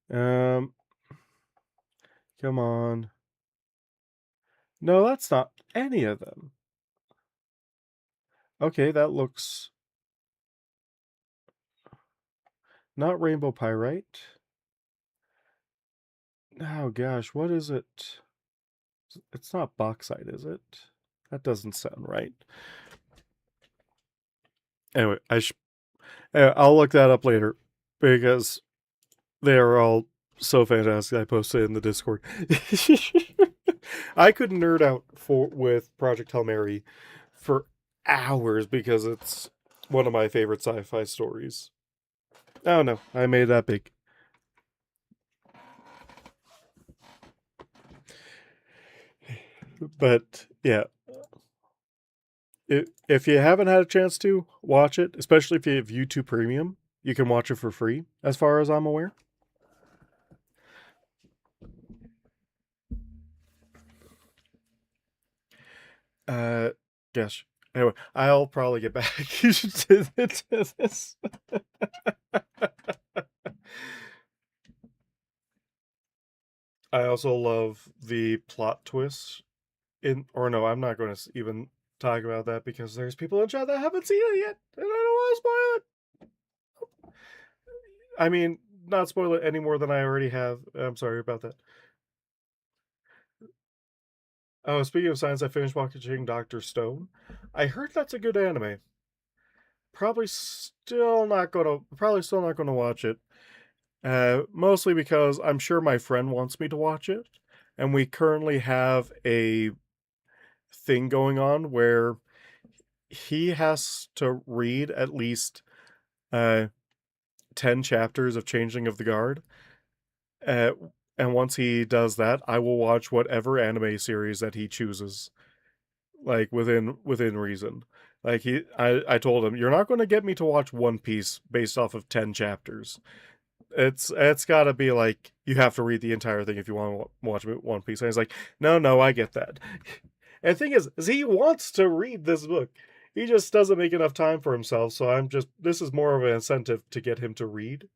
A: Um, come on. No, that's not any of them. Okay, that looks not rainbow pyrite. Oh gosh, what is it? It's not bauxite, is it? That doesn't sound right. Anyway, I'll look that up later because they are all so fantastic. I posted in the Discord. I could nerd out with Project Hail Mary for hours because it's one of my favorite sci-fi stories. Oh no, I made that big. But yeah, if you haven't had a chance to watch it, especially if you have YouTube Premium, you can watch it for free, as far as I'm aware. Uh, yes. Anyway, I'll probably get back to this. I also love the plot twist or no, I'm not going to even talk about that because there's people in chat that haven't seen it yet, and I don't want to spoil it. I mean, not spoil it any more than I already have. I'm sorry about that. Oh, speaking of science, I finished watching Doctor Stone. I heard that's a good anime. Probably still not gonna watch it. Mostly because I'm sure my friend wants me to watch it, and we currently have a thing going on where he has to read at least 10 chapters of Changeling of the Guard. Uh, and once he does that, I will watch whatever anime series that he chooses, like within reason. Like I told him, you're not going to get me to watch One Piece based off of 10 chapters. It's got to be like you have to read the entire thing if you want to watch One Piece. And he's like, no, I get that. And the thing is he wants to read this book. He just doesn't make enough time for himself. So this is more of an incentive to get him to read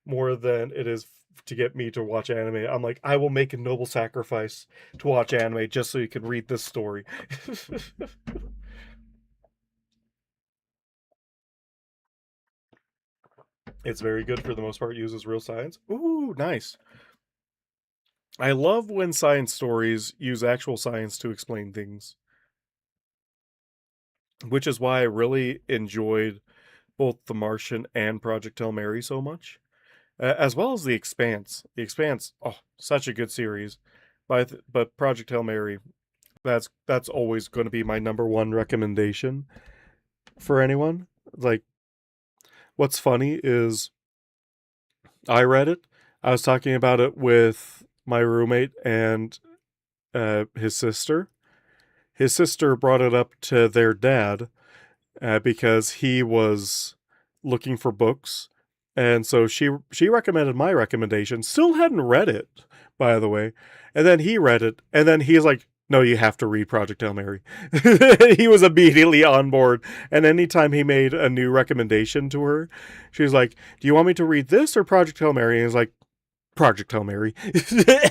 A: more than it is to get me to watch anime. I'm like, I will make a noble sacrifice to watch anime just so you can read this story. It's very good for the most part, uses real science. Ooh, nice. I love when science stories use actual science to explain things, which is why I really enjoyed both The Martian and Project Hail Mary so much, as well as The Expanse. The Expanse, oh, such a good series. But Project Hail Mary, that's always going to be my number one recommendation for anyone. Like, what's funny is I read it. I was talking about it with my roommate and his sister. His sister brought it up to their dad because he was looking for books, and so she recommended my recommendation. Still hadn't read it, by the way, and then he read it, and then he's like, "No, you have to read Project Hail Mary." He was immediately on board, and anytime he made a new recommendation to her, she was like, "Do you want me to read this or Project Hail Mary?" And he's like, Project Hail Mary.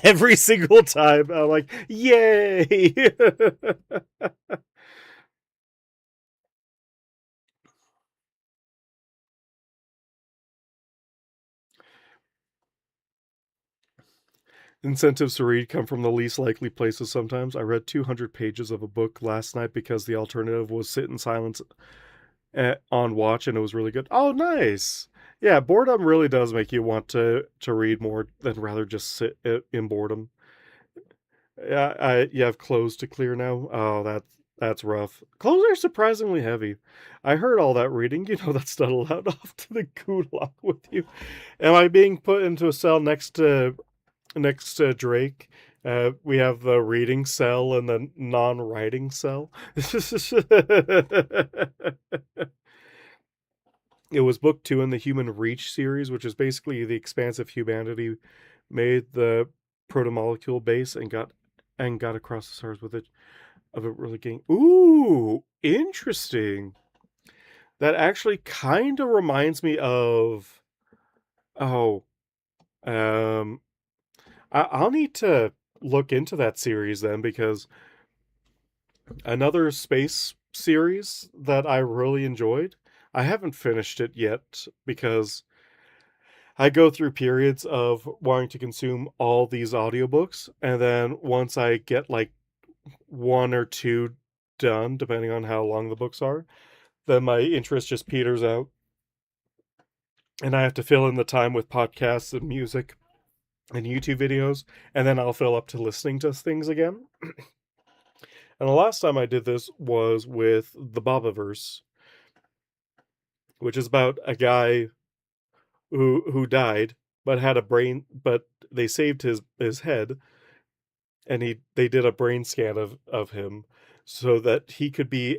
A: Every single time. I'm like, yay! Incentives to read come from the least likely places sometimes. I read 200 pages of a book last night because the alternative was sit in silence on watch, and it was really good. Oh, nice. Yeah, boredom really does make you want to read more than rather just sit in boredom. Yeah, you have clothes to clear now. Oh, that's rough. Clothes are surprisingly heavy. I heard all that reading. You know that's not allowed off to the gulag with you. Am I being put into a cell next to Drake? We have the reading cell and the non-writing cell. It was book 2 in the Human Reach series, which is basically the expanse of humanity made the protomolecule base and got across the stars with it of it really getting. Ooh, interesting. That actually kind of reminds me of. Oh, um, I'll need to look into that series then because another space series that I really enjoyed. I haven't finished it yet because I go through periods of wanting to consume all these audiobooks, and then once I get like one or two done, depending on how long the books are, then my interest just peters out, and I have to fill in the time with podcasts and music and YouTube videos, and then I'll fill up to listening to things again. And the last time I did this was with the Bobaverse, which is about a guy who died but had a brain, but they saved his head, and they did a brain scan of him so that he could be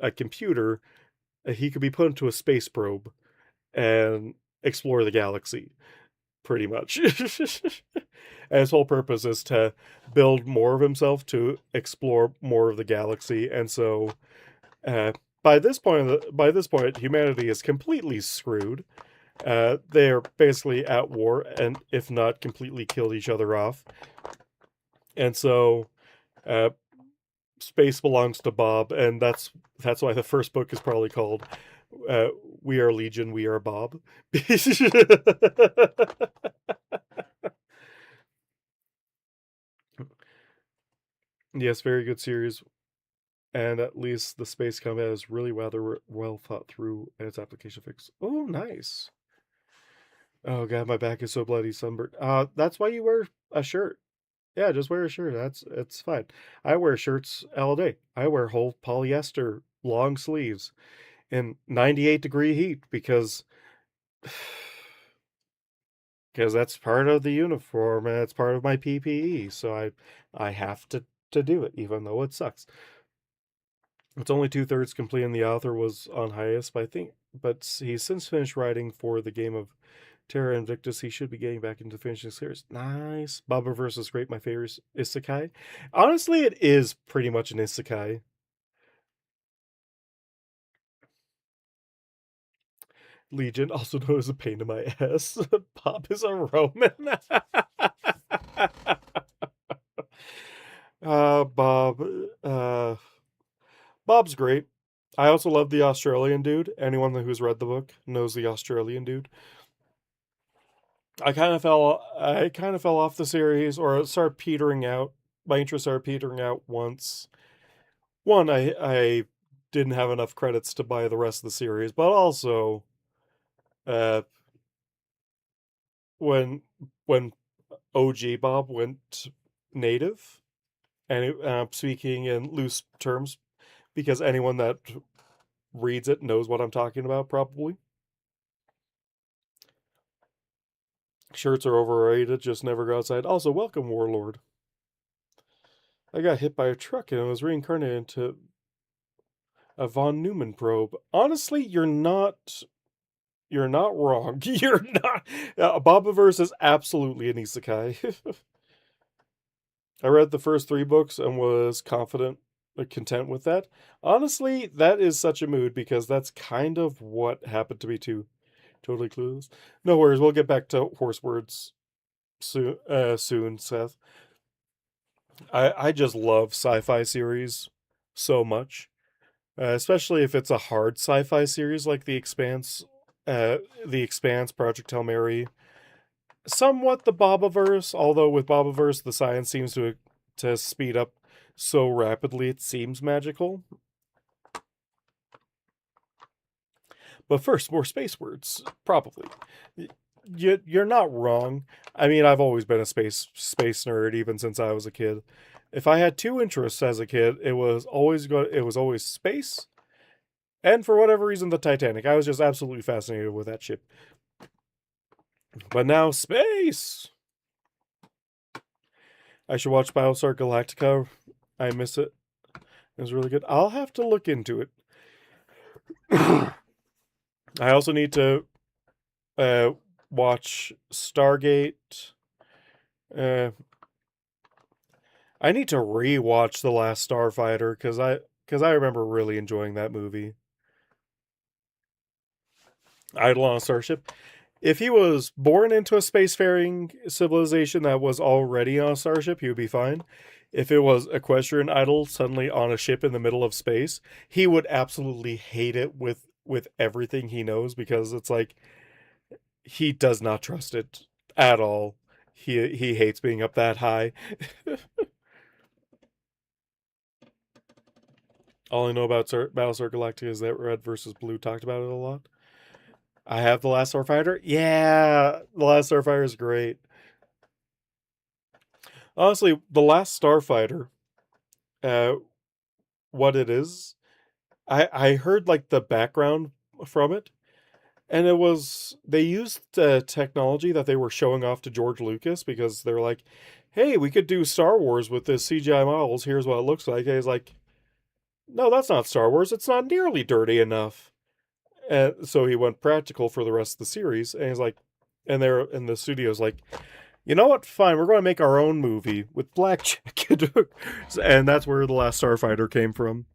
A: a computer. He could be put into a space probe and explore the galaxy, pretty much. And his whole purpose is to build more of himself to explore more of the galaxy. And so, uh, by this point, humanity is completely screwed. They're basically at war, and if not completely killed each other off. And so, uh, space belongs to Bob, and that's why the first book is probably called uh, "We Are Legion, We Are Bob." Yes, very good series, and at least the space combat is really rather well thought through and its application fix. Oh, nice. Oh god, my back is so bloody sunburned. That's why you wear a shirt. Yeah, just wear a shirt. It's fine. I wear shirts all day. I wear whole polyester long sleeves in 98-degree heat because that's part of the uniform and it's part of my PPE. So I have to do it, even though it sucks. It's only 2/3 complete, and the author was on hiatus, but he's since finished writing for the game of Terra Invictus. He should be getting back into finishing the series. Nice. Baba versus Great, my favorite isekai. Honestly, it is pretty much an isekai. Legion, also known as a pain in my ass. Bob is a Roman. Bob. Uh, Bob's great. I also love the Australian dude. Anyone who's read the book knows the Australian dude. I kind of fell off the series, or it started petering out. My interest started petering out once. One, I didn't have enough credits to buy the rest of the series, but also uh when when OG Bob went native, and speaking in loose terms because anyone that reads it knows what I'm talking about, probably. Shirts are overrated, just never go outside. Also, welcome, Warlord. I got hit by a truck and was reincarnated into a von Neumann probe. Honestly, you're not wrong. You're not. Bobaverse is absolutely an isekai. I read the first 3 books and was content with that. Honestly, that is such a mood because that's kind of what happened to me too. Totally clueless. No worries. We'll get back to horse words soon. Soon, Seth. I just love sci-fi series so much, especially if it's a hard sci-fi series like The Expanse. The Expanse, Project Hail Mary, somewhat the Bobaverse. Although with Bobaverse, the science seems to speed up so rapidly it seems magical. But first, more space words, probably. You're not wrong. I mean, I've always been a space nerd even since I was a kid. If I had 2 interests as a kid, it was always space, and for whatever reason, the Titanic. I was just absolutely fascinated with that ship. But now space. I should watch Battlestar Galactica. I miss it. It was really good. I'll have to look into it. I also need to uh, watch Stargate. Uh, I need to rewatch The Last Starfighter because I remember really enjoying that movie. Idle on a Starship. If he was born into a spacefaring civilization that was already on a starship, he would be fine. If it was equestrian idol suddenly on a ship in the middle of space, he would absolutely hate it with everything he knows because it's like he does not trust it at all. He hates being up that high. All I know about Battlestar Galactica is that Red versus Blue talked about it a lot. I have The Last Starfighter. Yeah, The Last Starfighter is great. Honestly, The Last Starfighter, uh, what it is, I heard like the background from it, and it was they used technology that they were showing off to George Lucas because they're like, "Hey, we could do Star Wars with this CGI models. Here's what it looks like." And he's like, "No, that's not Star Wars. It's not nearly dirty enough." And so he went practical for the rest of the series, and he's like, and they're in the studio's like, you know what? Fine, we're going to make our own movie with blackjack, and that's where The Last Starfighter came from.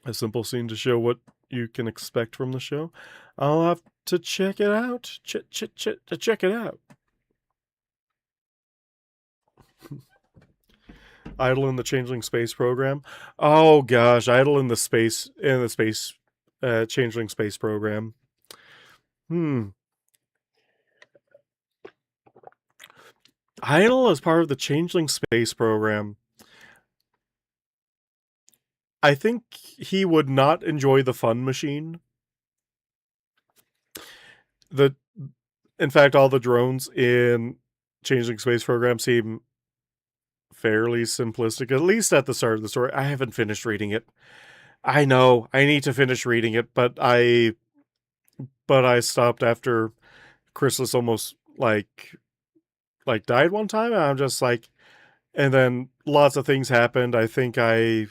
A: A simple scene to show what you can expect from the show. I'll have to check it out. Check it out. Idle in the Changeling Space Program. Oh gosh, Idle in the space Changeling Space Program. Hmm. Idle as part of the Changeling Space Program. I think he would not enjoy the fun machine. The In fact, all the drones in Changeling Space Program seem fairly simplistic, at least at the start of the story. I haven't finished reading it. I know I need to finish reading it, but I stopped after Chrysalis almost like died one time, and I'm just like, and then lots of things happened. I think I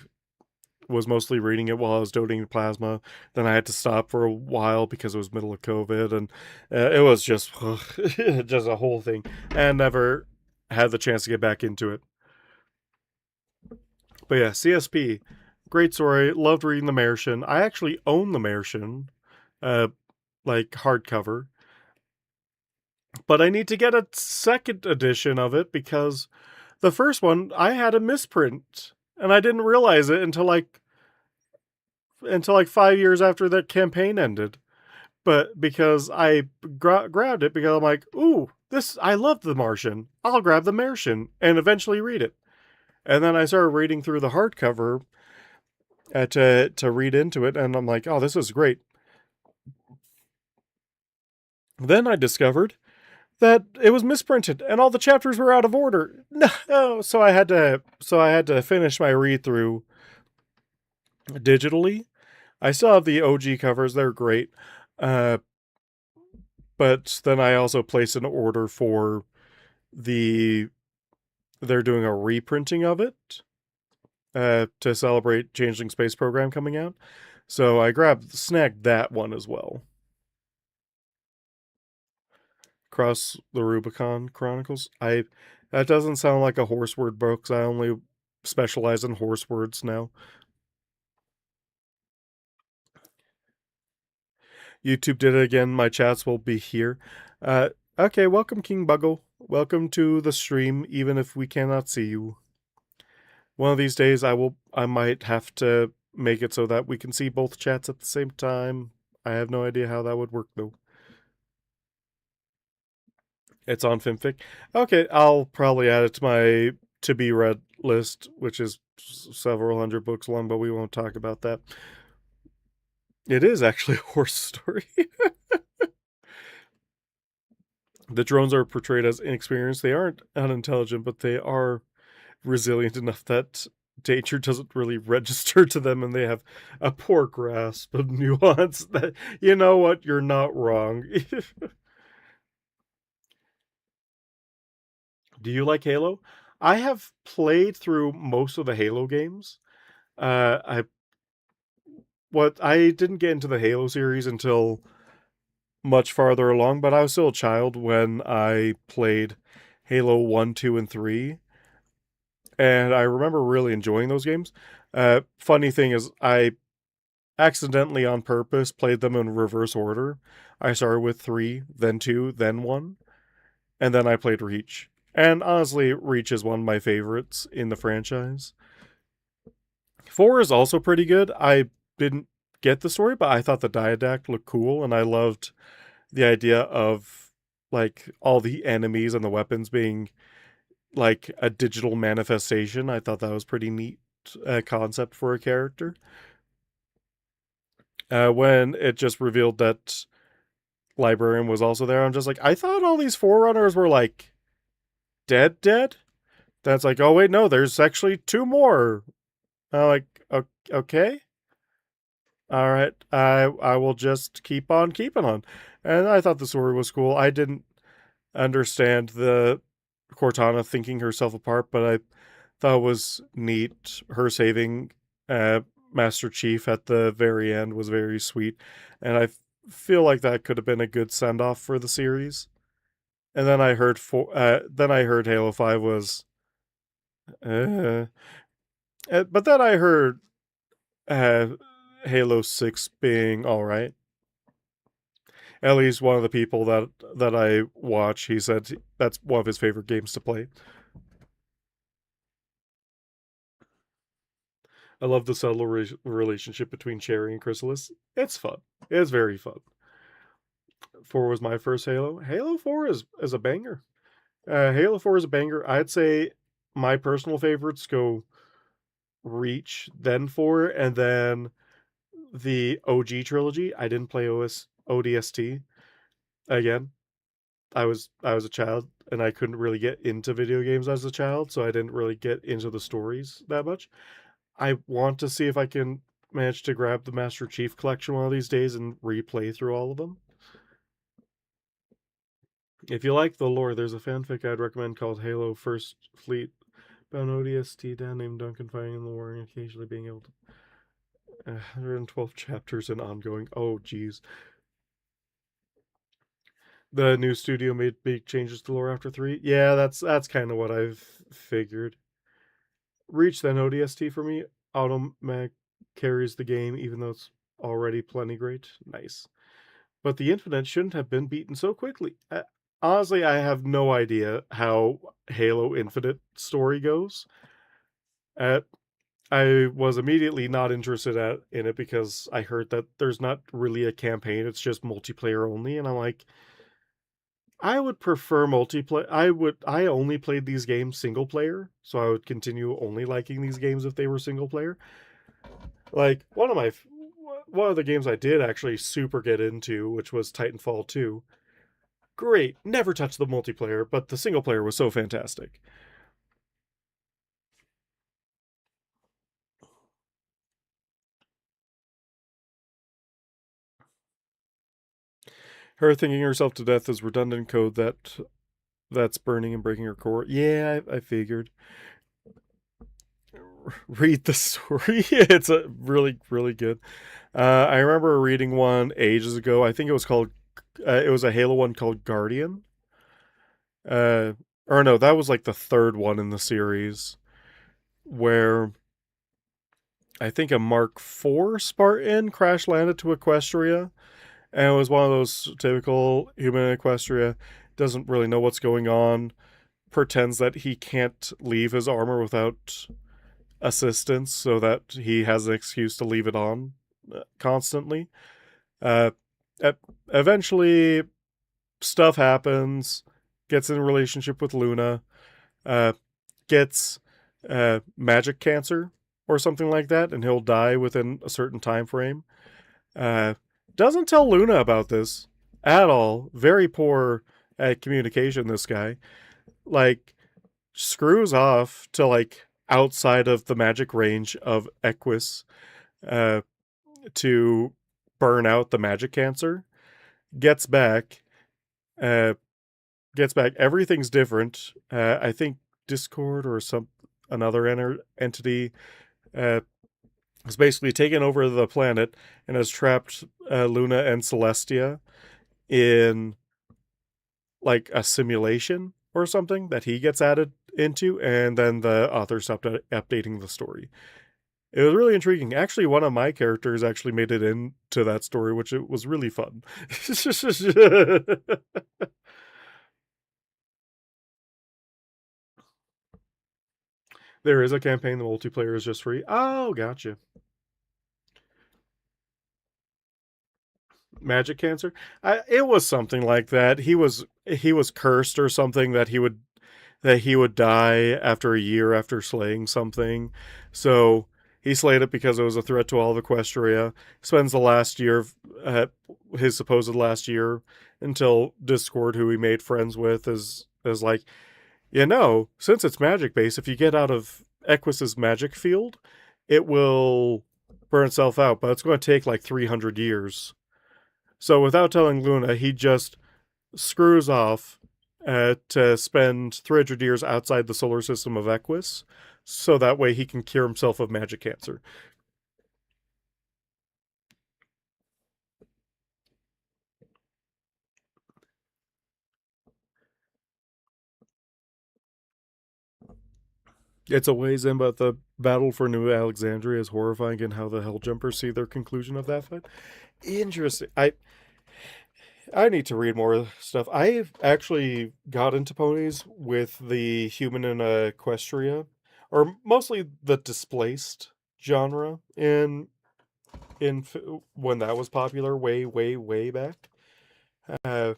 A: was mostly reading it while I was donating plasma. Then I had to stop for a while because it was middle of COVID, and it was just just a whole thing, and never had the chance to get back into it. But yeah, CSP, great story. Loved reading The Martian. I actually own The Martian, uh, like hardcover, but I need to get a second edition of it because the first one I had a misprint, and I didn't realize it until like 5 years after that campaign ended. But because I grabbed it because I'm like, ooh, this I love The Martian. I'll grab The Martian and eventually read it. And then I started reading through the hardcover to read into it, and I'm like, oh, this is great. Then I discovered that it was misprinted and all the chapters were out of order. No, so I had to finish my read through digitally. I still have the OG covers; they're great. Uh, but then I also placed an order for the. They're doing a reprinting of it to celebrate Changeling Space Program coming out. So I snagged that one as well. Cross the Rubicon Chronicles. I That doesn't sound like a horse word book. 'Cause I only specialize in horse words now. YouTube did it again. My chats will be here. Okay, welcome King Buggle. Welcome to the stream, even if we cannot see you. One of these days I might have to make it so that we can see both chats at the same time. I have no idea how that would work though. It's on Fimfic. Okay, I'll probably add it to my to be read list, which is several hundred books long, but we won't talk about that. It is actually a horse story. The drones are portrayed as inexperienced. They aren't unintelligent, but they are resilient enough that danger doesn't really register to them, and they have a poor grasp of nuance. That you know what, you're not wrong. Do you like Halo? I have played through most of the Halo games. I didn't get into the Halo series until much farther along, but I was still a child when I played Halo 1, 2, and 3. And I remember really enjoying those games. Funny thing is, I accidentally on purpose played them in reverse order. I started with 3, then 2, then 1, and then I played Reach. And honestly, Reach is one of my favorites in the franchise. 4 is also pretty good. I didn't get the story, but I thought the Diadact looked cool, and I loved the idea of like all the enemies and the weapons being like a digital manifestation. I thought that was pretty neat concept for a character. When it just revealed that Librarian was also there, I'm just like, I thought all these Forerunners were like dead. That's like, oh wait, no, there's actually two more. I'm like, okay, all right, I will just keep on keeping on. And I thought the story was cool. I didn't understand the Cortana thinking herself apart, but I thought it was neat. Her saving Master Chief at the very end was very sweet, and I feel like that could have been a good send off for the series. And then I heard Halo 5 was, uh, but then I heard uh, Halo 6 being all right. At least one of the people that I watch, he said that's one of his favorite games to play. I love the subtle relationship between Cherry and Chrysalis. It's fun. It's very fun. 4 was my first Halo. Halo 4 is a banger. Halo 4 is a banger. I'd say my personal favorites go Reach, then 4, and then the OG trilogy. I didn't play ODST. Again, I was a child and I couldn't really get into video games as a child, so I didn't really get into the stories that much. I want to see if I can manage to grab the Master Chief collection one of these days and replay through all of them. If you like the lore, there's a fanfic I'd recommend called Halo First Fleet about an ODST dad named Duncan fighting in the war and occasionally being able to 112 chapters and ongoing. Oh geez. The new studio made big changes to lore after 3. Yeah, that's kind of what I've figured. Reach then ODST for me. Automag carries the game even though it's already plenty great. Nice. But the Infinite shouldn't have been beaten so quickly. Honestly, I have no idea how Halo Infinite story goes. Uh, I was immediately not interested in it because I heard that there's not really a campaign, it's just multiplayer only, and I'm like, I would prefer multiplayer. I only played these games single player, so I would continue only liking these games if they were single player. Like one of the games I did actually super get into, which was Titanfall 2. Great, never touched the multiplayer, but the single player was so fantastic. Her thinking herself to death is redundant code that's burning and breaking her core. Yeah, I figured. Read the story. It's a really good. I remember reading one ages ago. I think it was called. It was a Halo one called Guardian. Uh, or no, that was like the third one in the series, where I think a Mark IV Spartan crash landed to Equestria, and it was one of those typical human Equestria doesn't really know what's going on, pretends that he can't leave his armor without assistance, so that he has an excuse to leave it on constantly. Uh, eventually, stuff happens. Gets in a relationship with Luna. Uh, gets magic cancer or something like that, and he'll die within a certain time frame. Uh, doesn't tell Luna about this at all. Very poor at communication. This guy like screws off to like outside of the magic range of Equus uh, to burn out the magic cancer. Gets back, uh, Everything's different. I think Discord or some another entity has basically taken over the planet and has trapped Luna and Celestia in like a simulation or something that he gets added into, and then the author stopped updating the story. It was really intriguing. Actually, one of my characters actually made it into that story, which it was really fun. There is a campaign. The multiplayer is just free. Oh, gotcha. Magic cancer. It was something like that. He was cursed or something that he would that he would die after a year after slaying something. So he slayed it because it was a threat to all of Equestria. Spends the last year, uh, his supposed last year, until Discord, who he made friends with, is like, since it's magic based, if you get out of Equus's magic field, it will burn itself out, but it's going to take like 300 years. So without telling Luna, he just screws off to spend 300 years outside the solar system of Equus, so that way he can cure himself of magic cancer. It's a ways in, but the battle for New Alexandria is horrifying, and how the Helljumpers see their conclusion of that fight. Interesting. I need to read more stuff. I've actually got into ponies with the human in Equestria, or mostly the displaced genre in when that was popular, way back. Uh,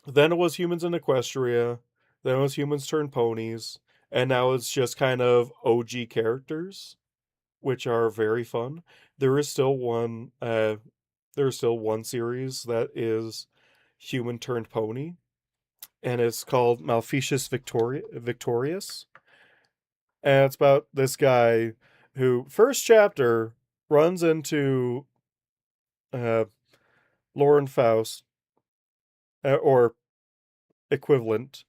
A: then it was humans in Equestria. Then it was humans turned ponies, and now it's just kind of OG characters, which are very fun. There is still one. There's still one series that is human turned pony, and it's called Victorious, and it's about this guy who first chapter runs into uh, Lauren Faust, or equivalent,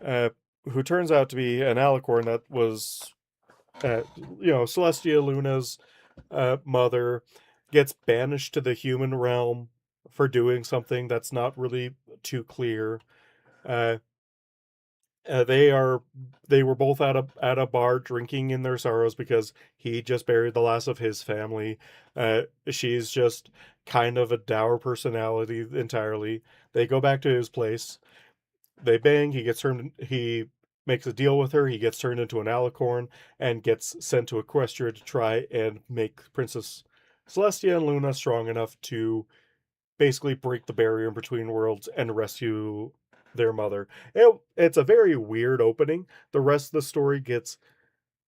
A: uh, who turns out to be an alicorn that was, uh, Celestia Luna's mother, gets banished to the human realm for doing something that's not really too clear. Uh, Uh, they are they were both at a bar drinking in their sorrows because he just buried the last of his family. She's just kind of a dour personality entirely. They go back to his place. They bang. He makes a deal with her. He gets turned into an alicorn and gets sent to Equestria to try and make Princess Celestia and Luna strong enough to basically break the barrier in between worlds and rescue their mother. It's a very weird opening. The rest of the story gets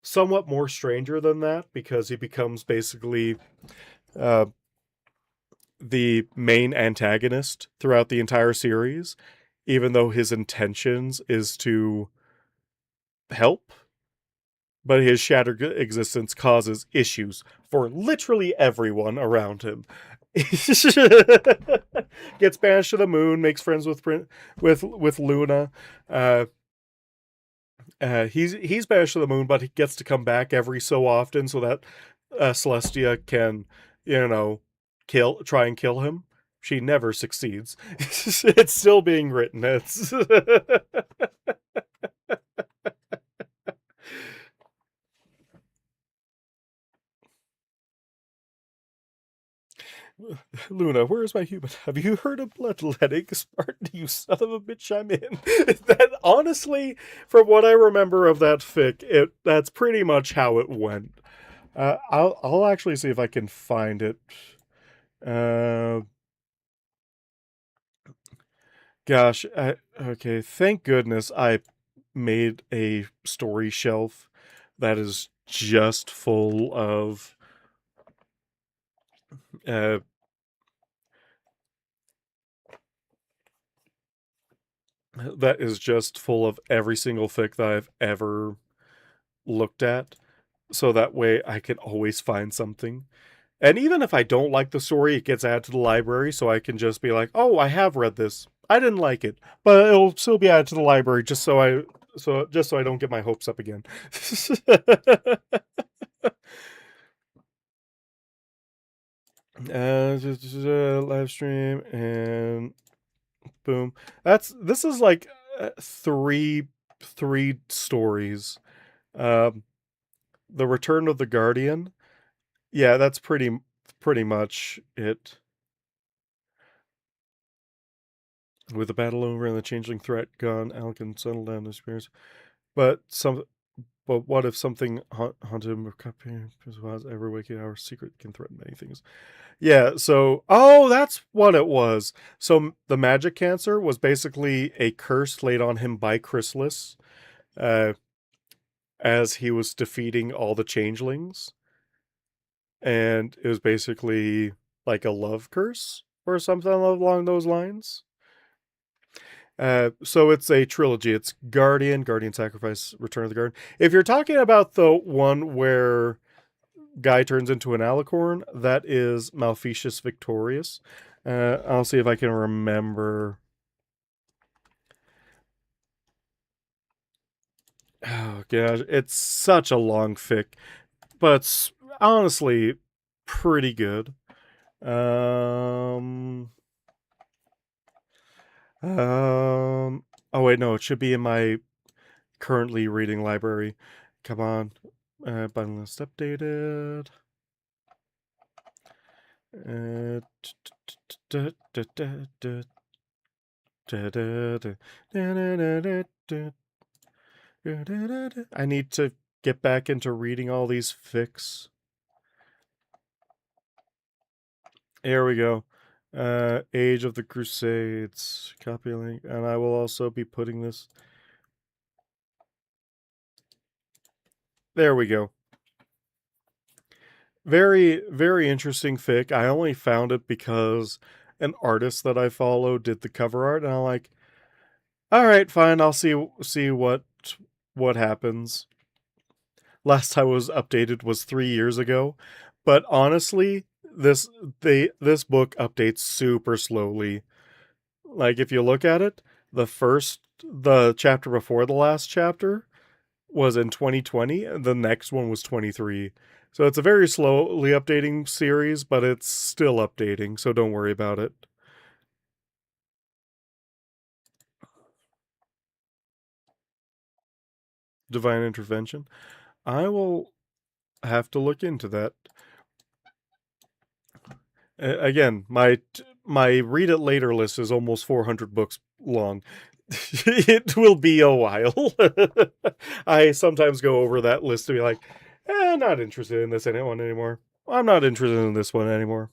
A: somewhat more stranger than that because he becomes basically uh, the main antagonist throughout the entire series, even though his intentions is to help. But his shattered existence causes issues for literally everyone around him. Gets banished to the moon, makes friends with Luna. Uh, he's banished to the moon, but he gets to come back every so often so that Celestia can, try and kill him. She never succeeds. It's still being written. It's Luna, where's my human? Have you heard of bloodletting, Spartan? You son of a bitch, I'm in. That honestly, from what I remember of that fic, that's pretty much how it went. I'll actually see if I can find it. Uh, okay. Thank goodness I made a story shelf that is just full of uh, every single fic that I've ever looked at, so that way I can always find something. And even if I don't like the story, it gets added to the library, so I can just be like, "Oh, I have read this. I didn't like it, but it'll still be added to the library just so I don't get my hopes up again." Live stream and boom. This is like three stories. Um, the Return of the Guardian. Yeah, that's pretty much it. With the battle over and the changeling threat gone, Al can settle down his fears. But but what if something haunted him as every waking hour secret can threaten many things? Yeah, so that's what it was. So the magic cancer was basically a curse laid on him by Chrysalis, uh, as he was defeating all the changelings, and it was basically like a love curse or something along those lines. So it's a trilogy. It's Guardian Sacrifice, Return of the Guardian. If you're talking about the one where guy turns into an alicorn, that is Malfecius Victorious. I'll see if I can remember. Oh gosh, it's such a long fic, but it's honestly pretty good. Um, oh wait, no, it should be in my currently reading library. Come on, button list updated. I need to get back into reading all these fics. Here we go. Age of the Crusades. Copy link. And I will also be putting this. There we go. Very, very interesting fic. I only found it because an artist that I follow did the cover art, and I'm like, all right, fine. I'll see what happens. Last time it was updated was 3 years ago, but honestly, this book updates super slowly. Like if you look at it, the chapter before the last chapter was in 2020, and the next one was 23. So it's a very slowly updating series, but it's still updating, so don't worry about it. Divine Intervention. I will have to look into that. Again, my read it later list is almost 400 books long. It will be a while. I sometimes go over that list to be like, not interested in this one anymore. I'm not interested in this one anymore.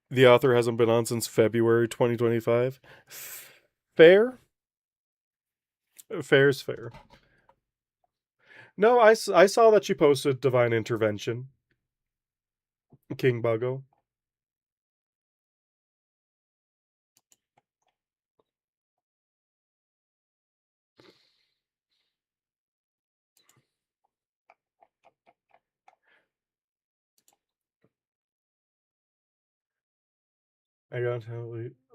A: The author hasn't been on since February 2025. Fair? Fair's fair. No, I saw that you posted Divine Intervention. King Buggo. I got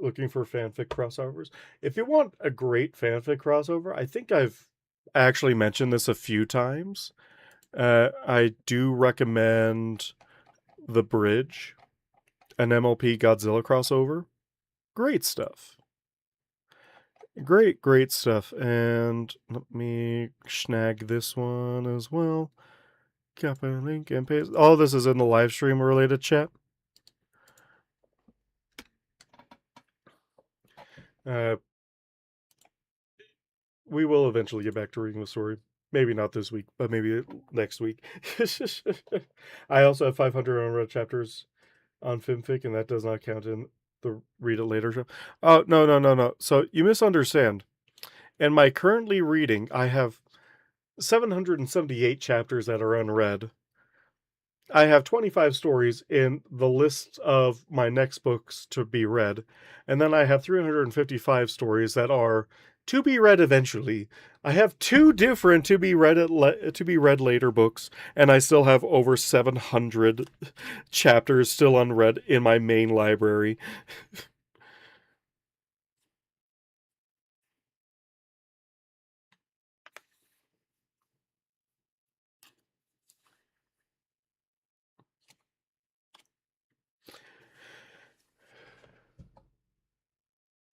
A: looking for fanfic crossovers. If you want a great fanfic crossover, I think I've actually mentioned this a few times. I do recommend The Bridge, an MLP Godzilla crossover. Great stuff. Great stuff. And let me snag this one as well. Copy link and paste. All this is in the live stream related chat. We will eventually get back to reading the story. Maybe not this week, but maybe next week. I also have 500 unread chapters on Fimfic, and that does not count in the read it later show. Oh, no. So you misunderstand. In my currently reading, I have 778 chapters that are unread. I have 25 stories in the list of my next books to be read, and then I have 355 stories that are to be read eventually. I have two different to be read later books, and I still have over 700 chapters still unread in my main library.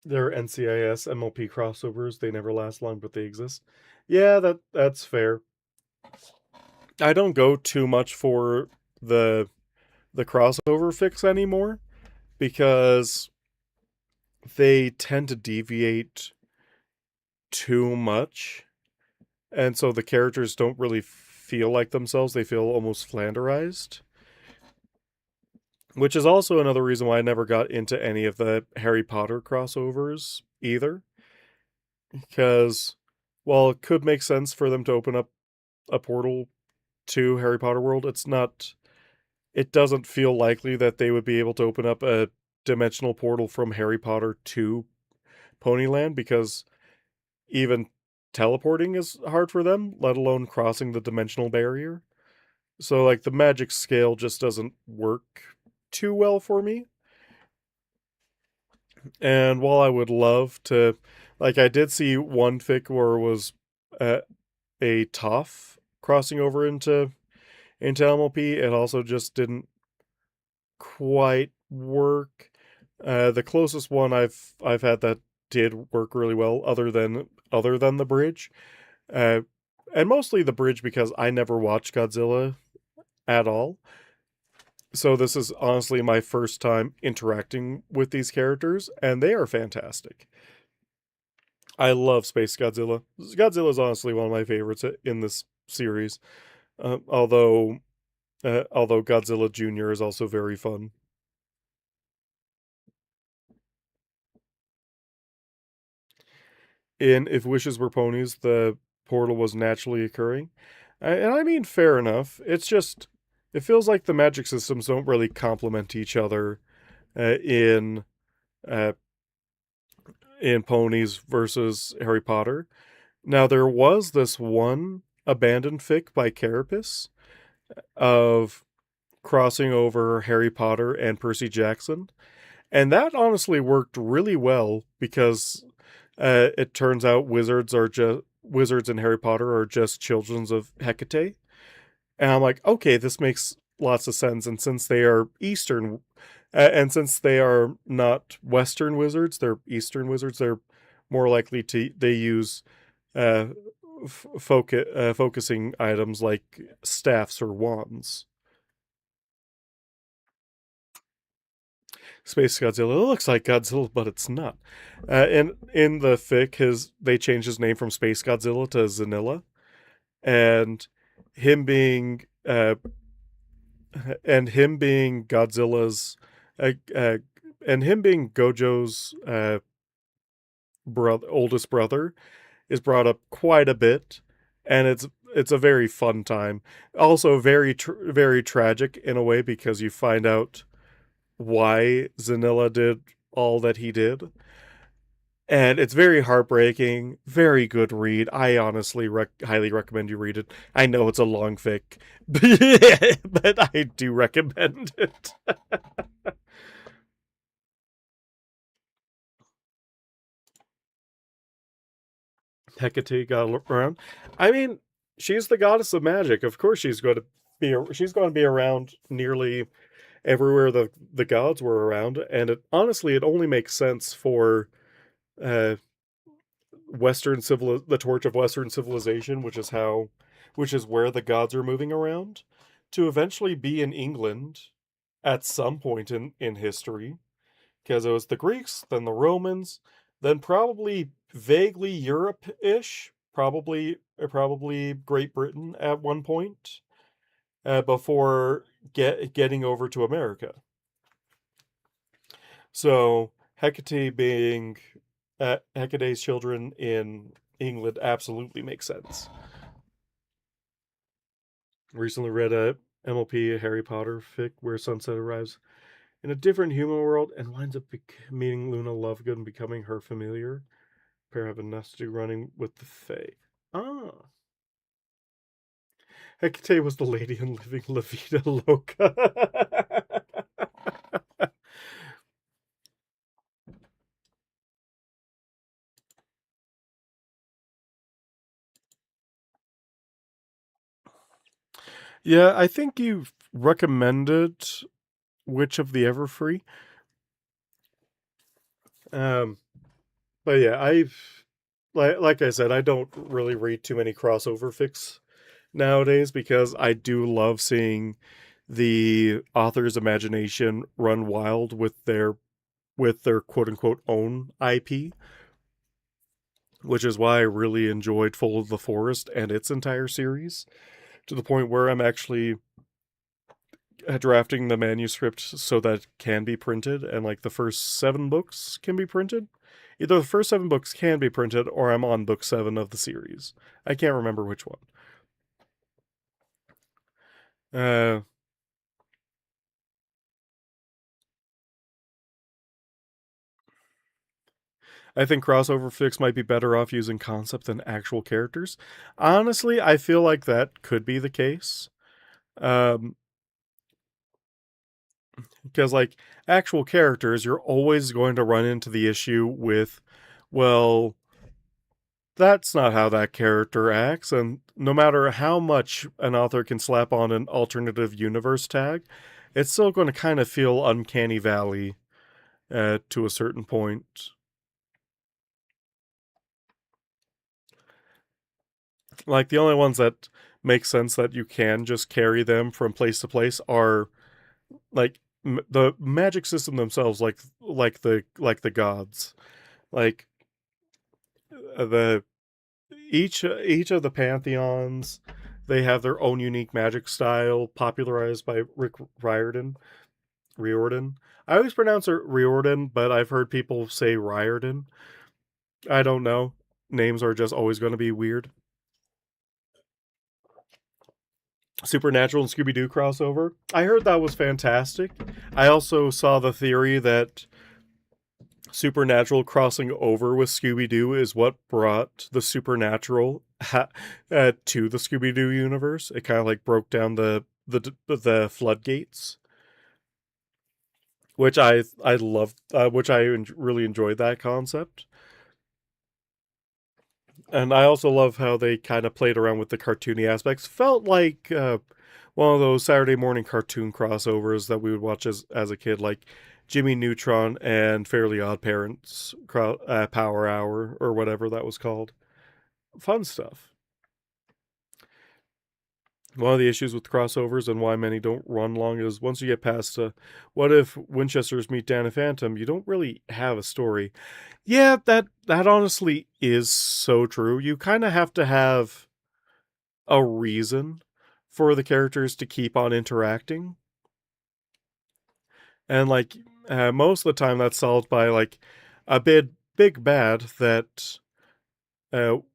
A: They're NCIS MLP crossovers. They never last long, but they exist. Yeah, that's fair. I don't go too much for the crossover fix anymore because they tend to deviate too much, and so the characters don't really feel like themselves. They feel almost flanderized, which is also another reason why I never got into any of the Harry Potter crossovers either. Because while it could make sense for them to open up a portal to Harry Potter World, it doesn't feel likely that they would be able to open up a dimensional portal from Harry Potter to Ponyland, because even teleporting is hard for them, let alone crossing the dimensional barrier. So, like, the magic scale just doesn't work too well for me. And while I would love to, like, I did see one fic where it was uh, a Toph crossing over into MLP. It also just didn't quite work. The closest one I've had that did work really well, other than the bridge, uh, and mostly the bridge because I never watched Godzilla at all. So this is honestly my first time interacting with these characters, and they are fantastic. I love Space Godzilla. Godzilla is honestly one of my favorites in this series. Although Godzilla Jr. is also very fun. In If Wishes Were Ponies, the portal was naturally occurring. And I mean, fair enough. It's just, it feels like the magic systems don't really complement each other uh, in uh, in Ponies versus Harry Potter. Now, there was this one abandoned fic by Carapace of crossing over Harry Potter and Percy Jackson. And that honestly worked really well because it turns out wizards in Harry Potter are just children of Hecate. And I'm like, okay, this makes lots of sense. And since they are and since they are not Western wizards, they're Eastern wizards. They're more likely to they use uh, focusing items like staffs or wands. Space Godzilla. It looks like Godzilla, but it's not. And in the fic, they changed his name from Space Godzilla to Zanilla, and him being uh, him being Godzilla's uh, uh, and him being Gojo's oldest brother is brought up quite a bit, and it's a very fun time. Also, very tragic in a way because you find out why Zanilla did all that he did. And it's very heartbreaking, very good read. I honestly highly recommend you read it. I know it's a long fic, but I do recommend it. Hecate got around. I mean, she's the goddess of magic. Of course, she's going to be around nearly everywhere the gods were around. And honestly, it only makes sense for uh, the torch of Western civilization, which is where the gods are moving around, to eventually be in England at some point in history, because it was the Greeks, then the Romans, then probably vaguely Europe-ish, probably Great Britain at one point, before getting over to America. So Hecate's children in England absolutely makes sense. Recently read a MLP Harry Potter fic where Sunset arrives in a different human world and winds up meeting Luna Lovegood and becoming her familiar. Pair have enough to do running with the Fae. Ah. Hecate was the lady in Living La Vida Loca. Yeah, I think you've recommended Witch of the Everfree. Um, but yeah, like I said, I don't really read too many crossover fics nowadays because I do love seeing the author's imagination run wild with their quote unquote own IP. which is why I really enjoyed Full of the Forest and its entire series, to the point where I'm actually drafting the manuscript so that it can be printed, and like the first 7 books can be printed. Either the first 7 books can be printed, or I'm on book 7 of the series. I can't remember which one. Uh, I think crossover fix might be better off using concept than actual characters. Honestly, I feel like that could be the case. Um, because like actual characters, you're always going to run into the issue with, well, that's not how that character acts, and no matter how much an author can slap on an alternative universe tag, it's still going to kind of feel uncanny valley to a certain point. Like the only ones that make sense that you can just carry them from place to place are like the magic system themselves, like the gods, like the each of the pantheons, they have their own unique magic style popularized by Rick Riordan. I always pronounce it Riordan, but I've heard people say Riordan. I don't know. Names are just always going to be weird. Supernatural and Scooby Doo crossover. I heard that was fantastic. I also saw the theory that Supernatural crossing over with Scooby Doo is what brought the Supernatural to the Scooby Doo universe. It kind of like broke down the floodgates, which I loved, which I really enjoyed that concept. And I also love how they kind of played around with the cartoony aspects. Felt like one of those Saturday morning cartoon crossovers that we would watch as a kid, like Jimmy Neutron and Fairly Odd Parents Power Hour or whatever that was called. Fun stuff. One of the issues with crossovers and why many don't run long is once you get past what if Winchesters meet Dan and Phantom, you don't really have a story. Yeah, that honestly is so true. You kind of have to have a reason for the characters to keep on interacting. And like most of the time that's solved by like a big bad that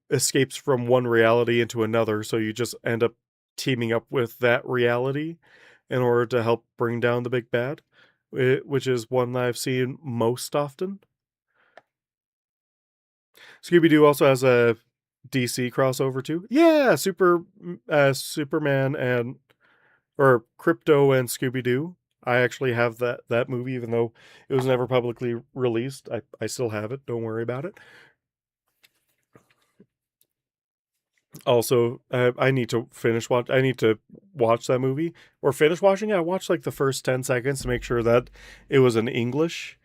A: escapes from one reality into another, so you just end up teaming up with that reality in order to help bring down the big bad, which is one that I've seen most often. Scooby Doo also has a DC crossover too. Yeah, Superman and or Crypto and Scooby Doo. I actually have that movie, even though it was never publicly released. I still have it. Don't worry about it. Also, I need to finish watch. I need to watch that movie or finish watching it. I watched like the first 10 seconds to make sure that it was in English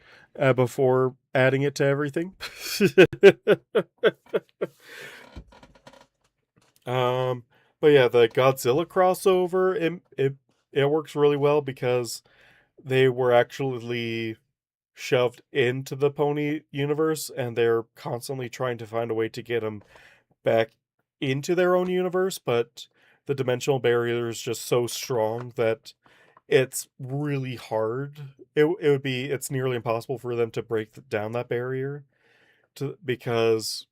A: before adding it to everything. um, but yeah, the Godzilla crossover it works really well because they were actually shoved into the pony universe, and they're constantly trying to find a way to get them back into their own universe, but the dimensional barrier is just so strong that it's really hard. It's nearly impossible for them to break down that barrier because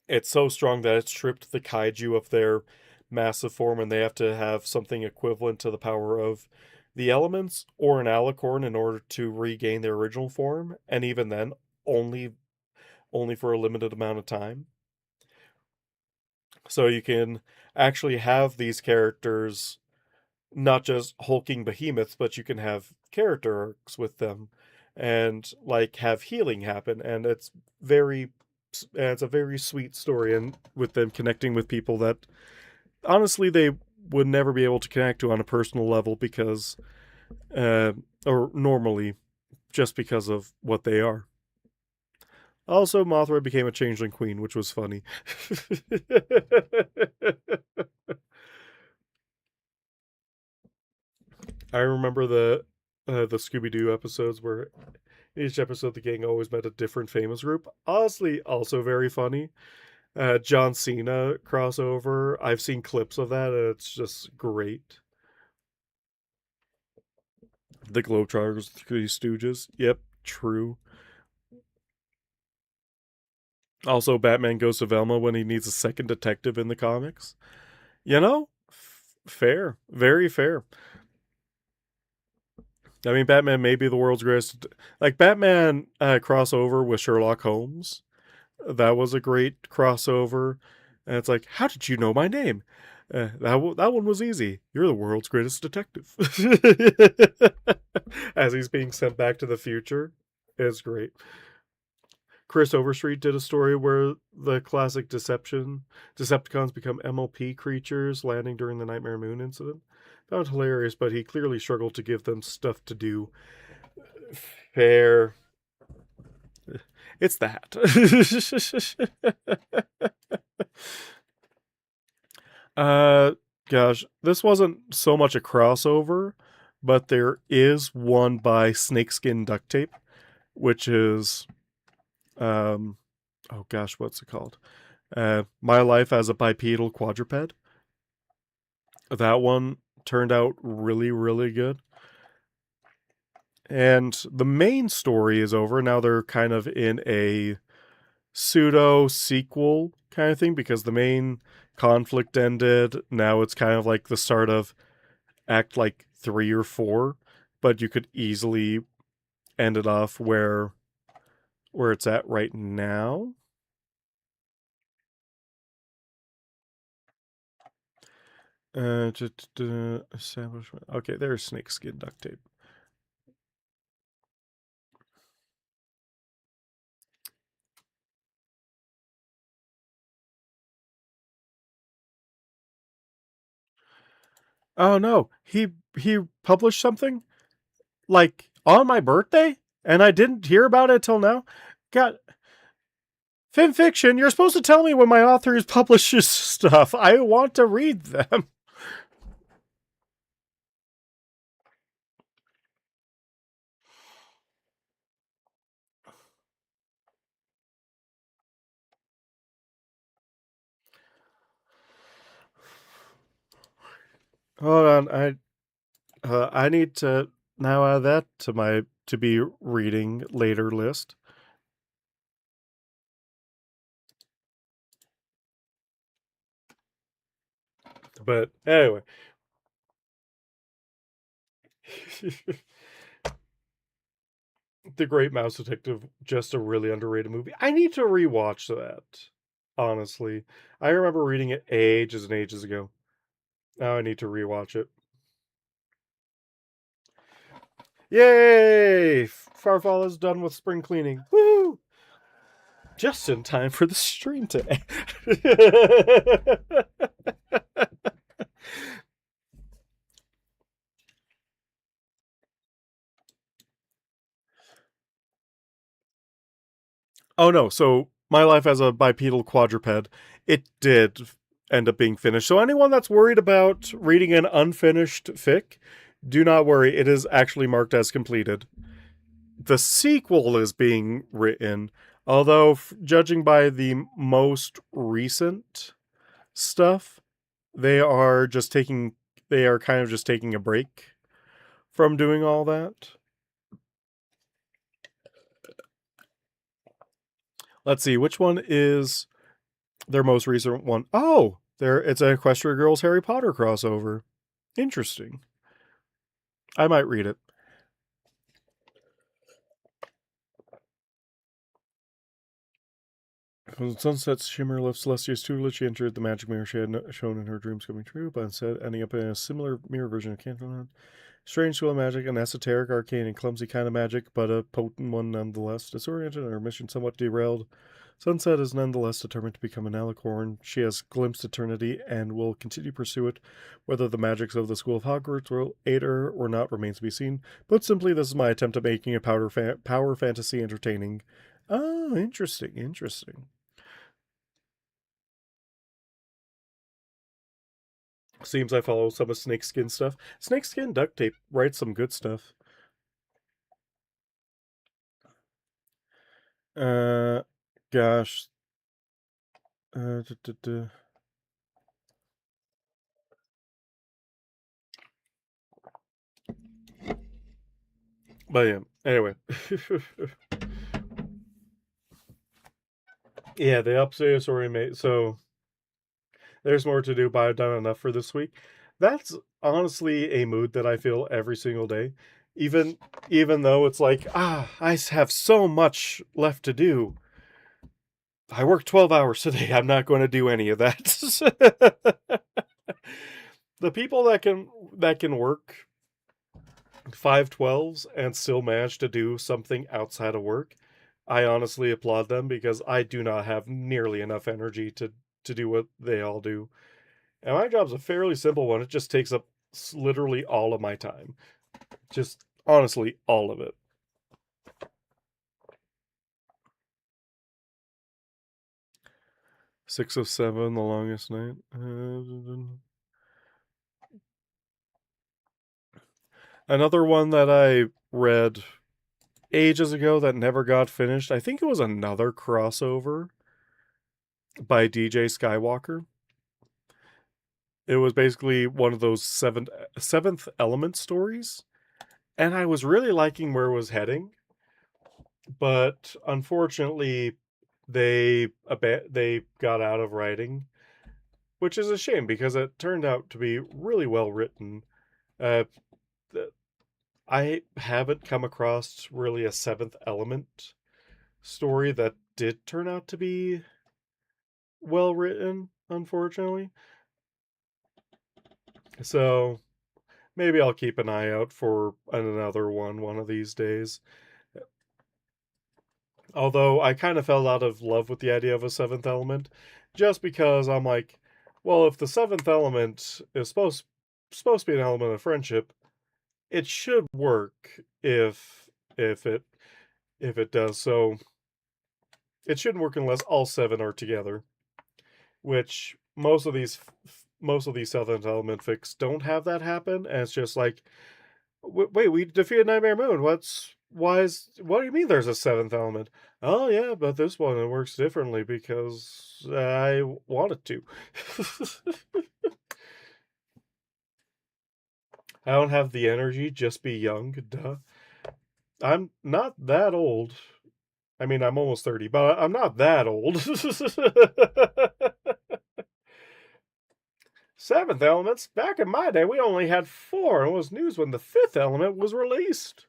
A: it's so strong that it's stripped the kaiju of their massive form, and they have to have something equivalent to the power of the elements or an alicorn in order to regain their original form, and even then, only only for a limited amount of time. So you can actually have these characters not just hulking behemoths, but you can have character arcs with them and like have healing happen, and it's a very sweet story, and with them connecting with people that honestly they would never be able to connect to on a personal level because uh or normally just because of what they are. Also, Mothra became a changeling queen, which was funny. I remember the Scooby Doo episodes where Each episode, the gang always met a different famous group. Honestly, also very funny. John Cena crossover. I've seen clips of that, and it's just great. The Globetrotters, Three Stooges. Yep, true. Also, Batman goes to Velma when he needs a second detective in the comics. Fair. Very fair. I mean, Batman may be the world's greatest. Like, Batman crossover with Sherlock Holmes. That was a great crossover. And it's like, how did you know my name? That one was easy. You're the world's greatest detective. As he's being sent back to the future. It's great. Chris Overstreet did a story where the classic Decepticons become MLP creatures landing during the Nightmare Moon incident. Found hilarious, but he clearly struggled to give them stuff to do. Fair. It's that. uh Gosh, this wasn't so much a crossover, but there is one by Snakeskin Duct Tape, which is um oh gosh, what's it called? My Life as a Bipedal Quadruped. That one turned out really, really good. And the main story is over. Now they're kind of in a pseudo sequel kind of thing because the main conflict ended. Now it's kind of like the start of act like 3 or 4, but you could easily end it off where it's at right now. Establishment. Okay, there's Snakeskin Duct Tape. Oh no, he published something like on my birthday, and I didn't hear about it till now. God, fan fiction. You're supposed to tell me when my authors publishes stuff. I want to read them. Hold on, I need to now add that to my to be reading later list. But anyway, The Great Mouse Detective, just a really underrated movie. I need to rewatch that. Honestly, I remember reading it ages and ages ago. Now I need to rewatch it. Yay! Farfall is done with spring cleaning. Woo! Just in time for the stream today. Oh no, so My Life as a Bipedal Quadruped, it did end up being finished. So anyone that's worried about reading an unfinished fic, do not worry. It is actually marked as completed. The sequel is being written, although judging by the most recent stuff, they are just taking they are kind of just taking a break from doing all that. Let's see, which one is their most recent one? Oh, it's a Equestria Girls Harry Potter crossover. Interesting. I might read it. When the sunset's shimmer left Celestia's tutelage, she entered the magic mirror she had shown in her dreams coming true, but instead ending up in a similar mirror version of Canterlot. Strange school of magic, an esoteric, arcane, and clumsy kind of magic, but a potent one nonetheless. Disoriented and her mission somewhat derailed, Sunset is nonetheless determined to become an alicorn. She has glimpsed eternity and will continue to pursue it. Whether the magics of the School of Hogwarts will aid her or not remains to be seen. But simply, this is my attempt at making a power fantasy entertaining. Oh, interesting, interesting. Seems I follow some of Snakeskin stuff. Snakeskin Duct Tape writes some good stuff. Uh, gosh. Duh, duh, duh. But yeah, anyway. Yeah, the upstairs already made. So there's more to do, but I've done enough for this week. That's honestly a mood that I feel every single day. Even even though it's like, I have so much left to do. I work 12 hours today. I'm not going to do any of that. The people that can work 512s and still manage to do something outside of work, I honestly applaud them because I do not have nearly enough energy to do what they all do. And my job's a fairly simple one. It just takes up literally all of my time. Just honestly, all of it. 607, the longest night. Another one that I read ages ago that never got finished. I think it was another crossover by DJ Skywalker. It was basically one of those seventh element stories, and I was really liking where it was heading, but unfortunately, they got out of writing, which is a shame because it turned out to be really well written. Uh, I haven't come across really a seventh element story that did turn out to be well written, unfortunately. So maybe I'll keep an eye out for another one of these days. Although I kind of fell out of love with the idea of a seventh element, just because I'm like, well, if the seventh element is supposed to be an element of friendship, it should work if it if it does. So it shouldn't work unless all seven are together, which most of these seventh element fics don't have that happen, and it's just like, wait, we defeated Nightmare Moon. What do you mean there's a seventh element? Oh yeah, but this one it works differently because I wanted to. I don't have the energy. Just be young. Duh. I'm not that old. I mean, I'm almost 30, but I'm not that old. Seventh elements. Back in my day, we only had four. It was news when the fifth element was released.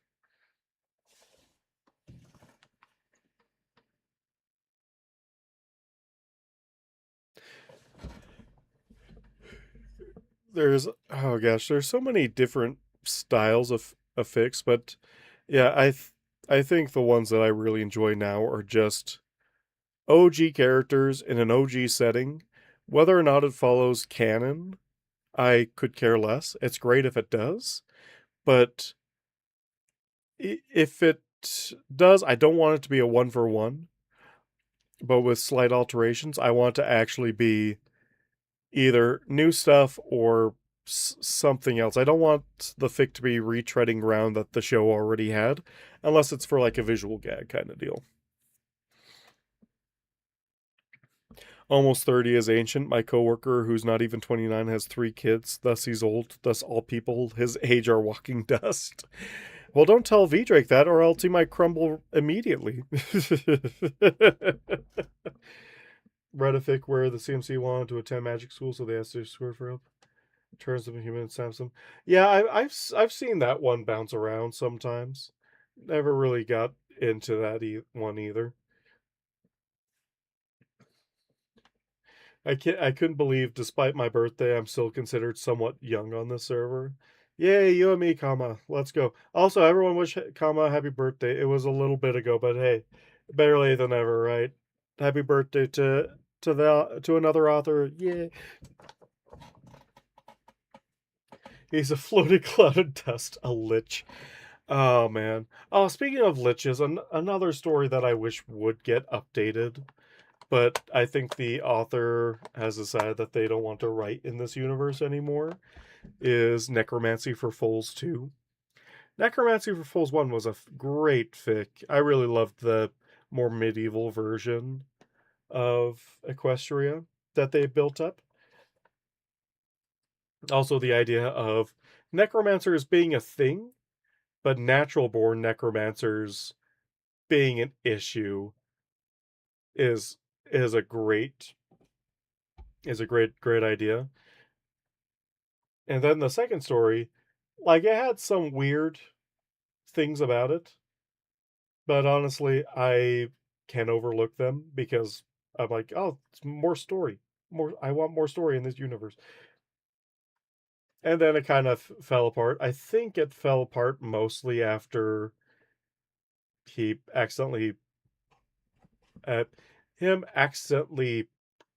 A: There's so many different styles of fix, but yeah, I think the ones that I really enjoy now are just OG characters in an OG setting. Whether or not it follows canon, I could care less. It's great if it does, but if it does, I don't want it to be a one for one, but with slight alterations. I want to actually be either new stuff or something else. I don't want the fic to be retreading ground that the show already had, unless it's for like a visual gag kind of deal. Almost 30 is ancient. My coworker, who's not even 29, has 3 kids. Thus, he's old. Thus, all people his age are walking dust. Well, don't tell V Drake that, or else he might crumble immediately. Read a fic where the CMC wanted to attend magic school, so they asked their square for help. Turns them human Samsung. Yeah, I've seen that one bounce around sometimes. Never really got into that one either. I couldn't believe, despite my birthday, I'm still considered somewhat young on this server. Yay, you and me, comma. Let's go. Also, everyone wish comma happy birthday. It was a little bit ago, but hey, better late than never, right? Happy birthday to another author. Yay. He's a floating cloud of dust, a lich. Oh man. Oh, speaking of liches, another story that I wish would get updated, but I think the author has decided that they don't want to write in this universe anymore, is Necromancy for Fools 2. Necromancy for Fools 1 was a great fic. I really loved the more medieval version of Equestria that they built up. Also, the idea of necromancers being a thing, but natural born necromancers being an issue is is a great great idea. And then the second story, like it had some weird things about it, but honestly, I can overlook them because I'm like, oh, it's more story. More I want more story in this universe. And then it kind of fell apart. I think it fell apart mostly after he accidentally uh, him accidentally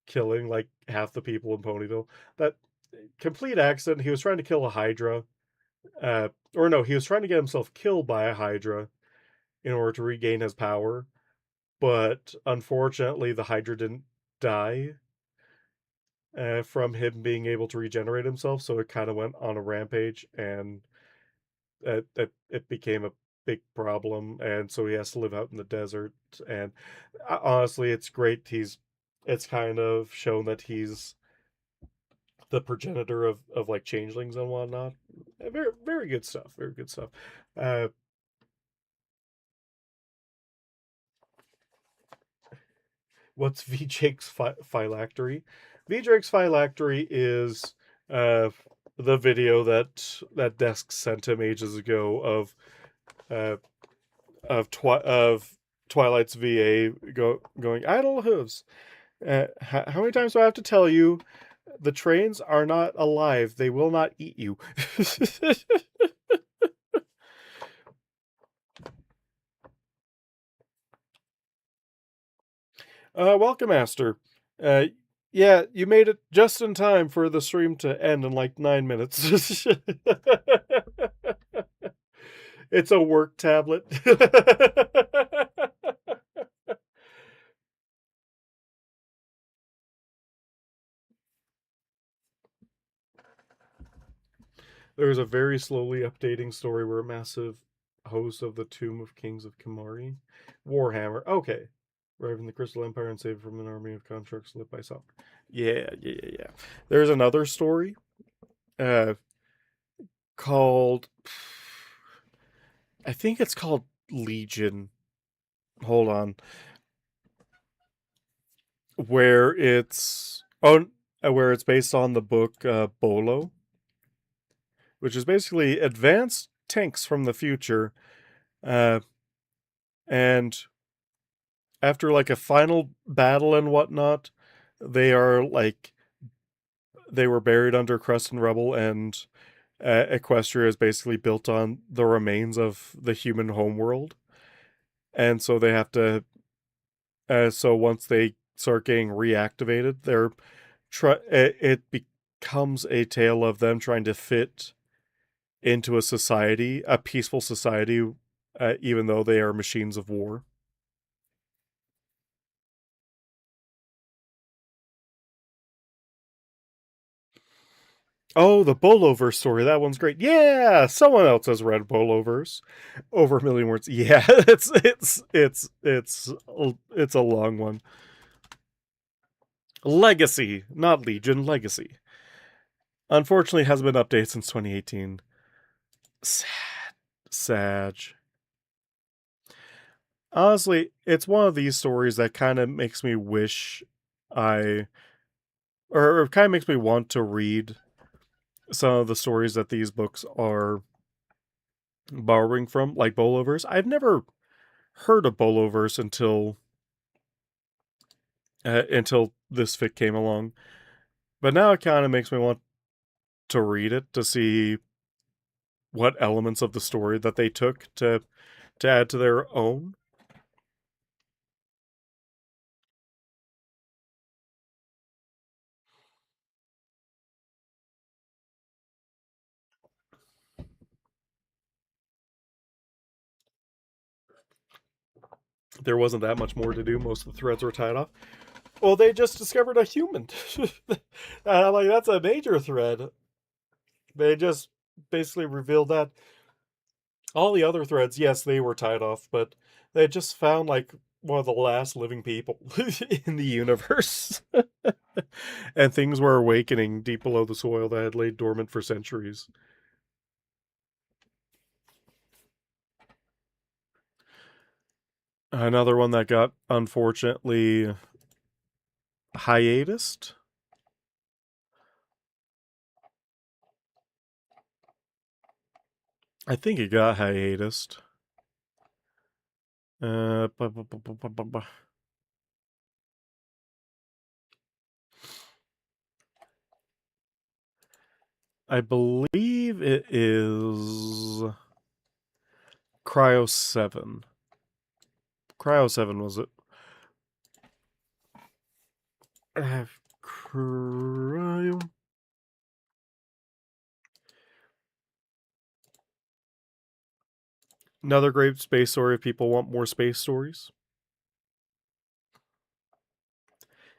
A: killing like half the people in Ponyville. That complete accident. He was trying to kill a Hydra. Or no, he was trying to get himself killed by a Hydra in order to regain his power. But unfortunately, the Hydra didn't die from him being able to regenerate himself. So it kind of went on a rampage, and it became a big problem. And so he has to live out in the desert. And honestly, it's great. It's kind of shown that he's the progenitor of like changelings and whatnot. Very very good stuff. Very good stuff. Uh, what's VJake's phylactery? VJake's phylactery is uh, the video that Desk sent him ages ago uh, of Twilight's VA going idle hooves. How many times do I have to tell you? The trains are not alive. They will not eat you. Welcome, Master. Uh, yeah, you made it just in time for the stream to end in like 9 minutes. It's a work tablet. There's a very slowly updating story where a massive host of the Tomb of Kings of Kimari, Warhammer. Okay, arrive in the Crystal Empire and save from an army of constructs lit by Saul. Yeah. There's another story, uh, called. I think it's called Legion. Hold on, where it's where it's based on the book Bolo, which is basically advanced tanks from the future, uh, and after like a final battle and whatnot, they are like they were buried under crust and rubble, and Equestria is basically built on the remains of the human homeworld, and so they have to. So once they start getting reactivated, it becomes a tale of them trying to fit into a society, a peaceful society, even though they are machines of war. Oh, the Boloverse story. That one's great. Yeah, someone else has read Boloverse. Over a million words. Yeah, it's a long one. Legacy, not Legion. Legacy. Unfortunately, hasn't been updated since 2018. Sad. Sad. Honestly, it's one of these stories that kind of makes me wish I, or kind of makes me want to read some of the stories that these books are borrowing from, like Boloverse. I've never heard of Boloverse until this fic came along, but now it kind of makes me want to read it to see what elements of the story that they took to add to their own. There wasn't that much more to do. Most of the threads were tied off. Well, they just discovered a human. Like that's a major thread. They just basically revealed that. All the other threads, yes, they were tied off, but they just found like one of the last living people in the universe. And things were awakening deep below the soil that had laid dormant for centuries. Another one that got unfortunately hiatused. I think it got hiatused. Uh, I believe it is Cryo 7. Cryo 7 was it? Cryo. Another great space story if people want more space stories.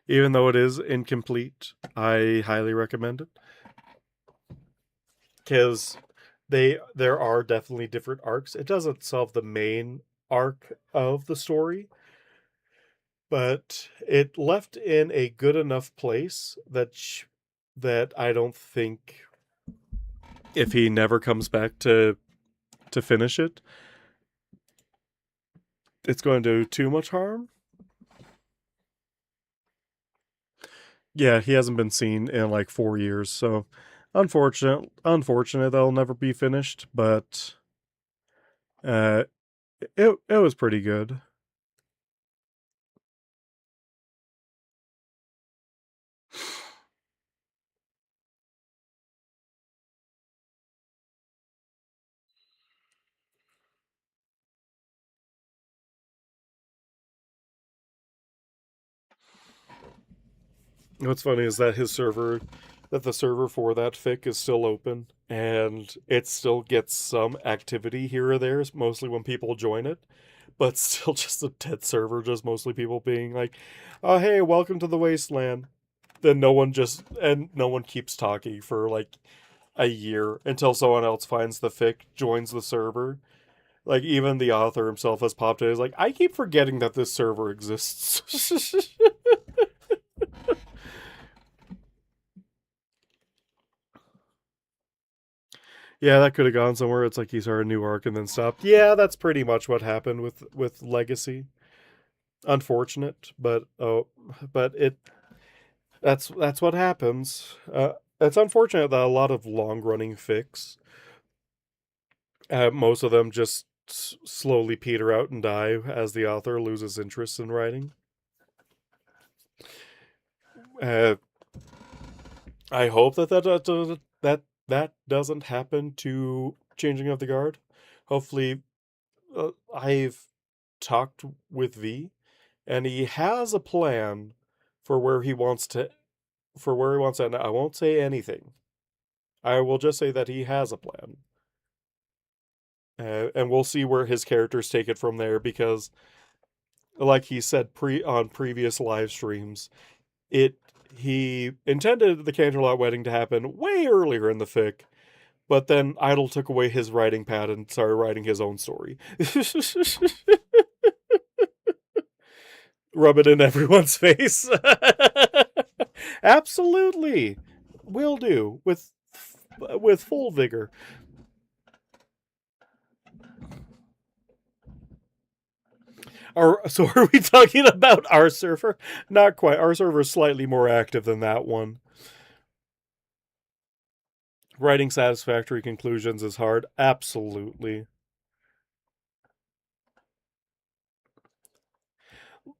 A: Even though it is incomplete, I highly recommend it. Because there are definitely different arcs. It doesn't solve the main arc of the story, but it left in a good enough place that I don't think if he never comes back to finish it, it's going to do too much harm. Yeah, he hasn't been seen in like 4 years, so unfortunate that'll never be finished, but uh it was pretty good. What's funny is that the server for that fic is still open, and it still gets some activity here or there, mostly when people join it, but still just a dead server, just mostly people being like, "Oh, hey, welcome to the wasteland." Then no one keeps talking for like a year until someone else finds the fic, joins the server. Like even the author himself has popped in. He's like, I keep forgetting that this server exists. Yeah, that could have gone somewhere. It's like he started a new arc and then stopped. Yeah, that's pretty much what happened with Legacy. Unfortunate, but it that's what happens. It's unfortunate that a lot of long running fics, most of them just slowly peter out and die as the author loses interest in writing. Uh, I hope that doesn't happen to Changing of the Guard. Hopefully, I've talked with V, and he has a plan for where he wants to end. I won't say anything. I will just say that he has a plan, and we'll see where his characters take it from there. Because, like he said on previous live streams, it he intended the Canterlot wedding to happen way earlier in the fic, but then Idle took away his writing pad and started writing his own story. Rub it in everyone's face. Absolutely. Will do with full vigor. So are we talking about our server? Not quite. Our server is slightly more active than that one. Writing satisfactory conclusions is hard. Absolutely.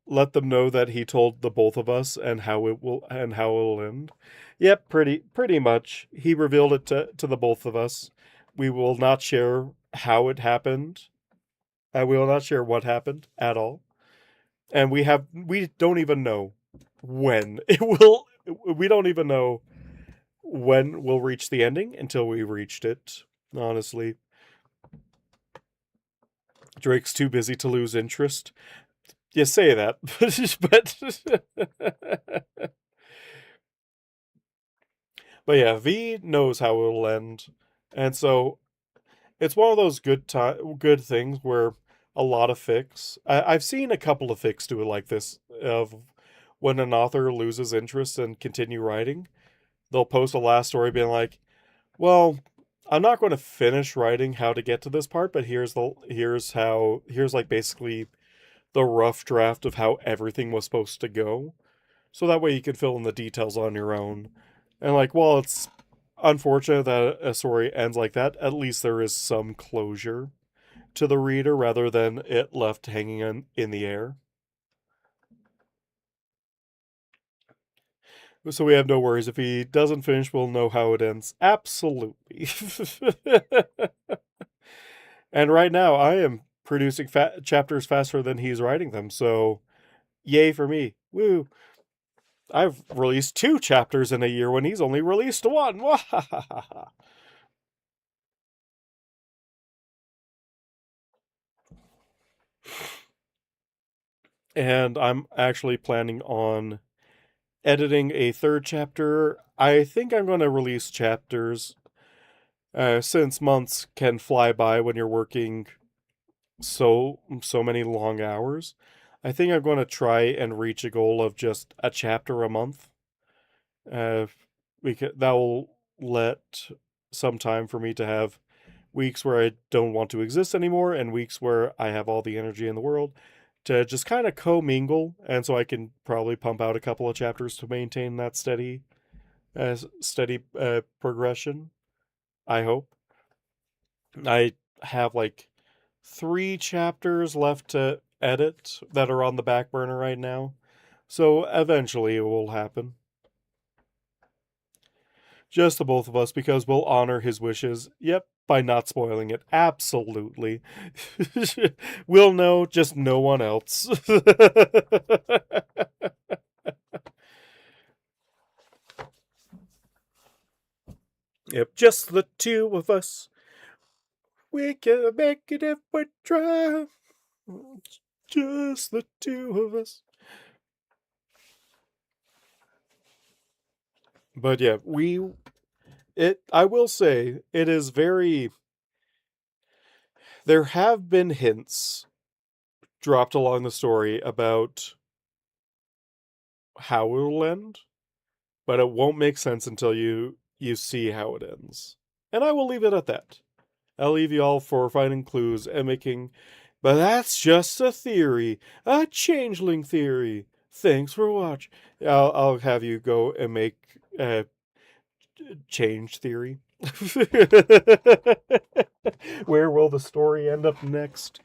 A: Let them know that he told the both of us and how it'll end. Yep, pretty much. He revealed it to the both of us. We will not share how it happened. We will not share what happened at all. And we don't even know when it will. We don't even know when we'll reach the ending until we reached it. Honestly, Drake's too busy to lose interest. You say that, but yeah, V knows how it'll end, and so it's one of those good things where a lot of fics. I've seen a couple of fics do it like this of when an author loses interest and continue writing, they'll post a last story being like, "Well, I'm not going to finish writing how to get to this part, but here's like basically the rough draft of how everything was supposed to go." So that way you can fill in the details on your own. And like, while it's unfortunate that a story ends like that, at least there is some closure to the reader rather than it left hanging in the air. So we have no worries. If he doesn't finish, we'll know how it ends. Absolutely. And right now, I am producing chapters faster than he's writing them. So, yay for me. Woo. I've released 2 chapters in a year when he's only released 1. And I'm actually planning on editing a 3rd chapter. I think I'm going to release chapters since months can fly by when you're working so many long hours. I think I'm going to try and reach a goal of just a chapter a month. Uh, that will let some time for me to have weeks where I don't want to exist anymore and weeks where I have all the energy in the world to just kind of commingle, and so I can probably pump out a couple of chapters to maintain that steady progression. I hope. I have like 3 chapters left to edit that are on the back burner right now, so eventually it will happen. Just the both of us, because we'll honor his wishes. Yep, by not spoiling it. Absolutely. We'll know, just no one else. Yep, just the 2 of us. We can make it if we try. Just the 2 of us. But yeah, I will say, it is very. There have been hints dropped along the story about how it will end, but it won't make sense until you see how it ends. And I will leave it at that. I'll leave you all for finding clues and making. But that's just a theory, a changeling theory. Thanks for watching. I'll have you go and make change theory. Where will the story end up next?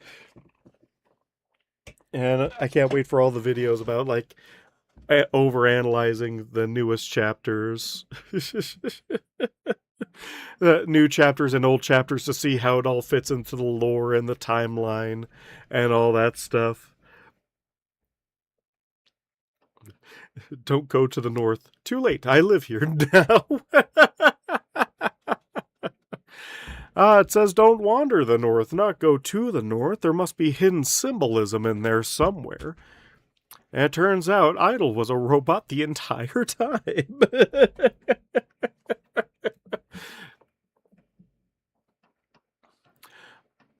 A: And I can't wait for all the videos about like overanalyzing the newest chapters. New chapters and old chapters to see how it all fits into the lore and the timeline and all that stuff. Don't go to the north. Too late. I live here now. It says don't wander the north, not go to the north. There must be hidden symbolism in there somewhere. And it turns out Idol was a robot the entire time.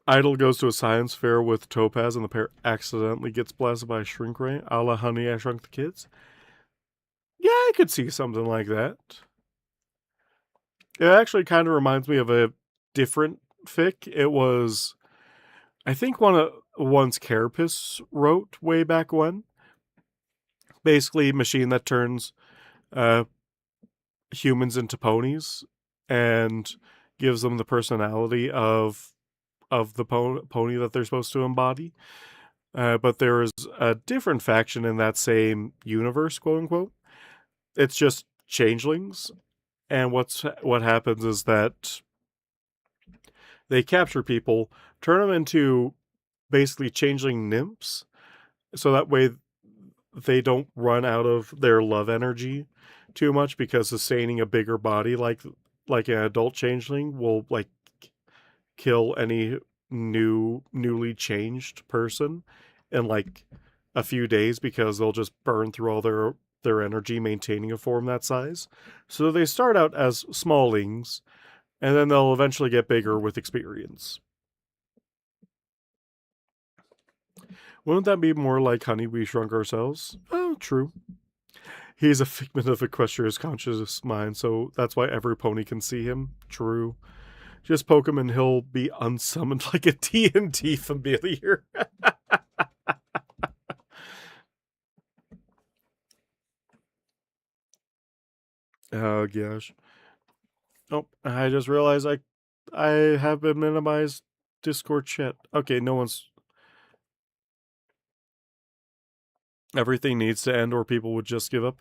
A: Idol goes to a science fair with Topaz, and the pair accidentally gets blasted by a shrink ray, a la Honey, I Shrunk the Kids. Yeah, I could see something like that. It actually kind of reminds me of a different fic. It was, I think, one's Carapace wrote way back when. Basically, a machine that turns humans into ponies and gives them the personality of the pony that they're supposed to embody. But there is a different faction in that same universe, quote unquote. It's just changelings, and what happens is that they capture people, turn them into basically changeling nymphs, so that way they don't run out of their love energy too much, because sustaining a bigger body like an adult changeling will like kill any newly changed person in like a few days, because they'll just burn through all their energy maintaining a form that size. So they start out as smallings, and then they'll eventually get bigger with experience. Wouldn't that be more like Honey, We Shrunk Ourselves? Oh, true. He's a figment of Equestria's conscious mind, so that's why every pony can see him. True. Just poke him and he'll be unsummoned like a TNT familiar. Oh gosh. Oh, I just realized I have been minimized Discord chat. Okay, no one's. Everything needs to end or people would just give up.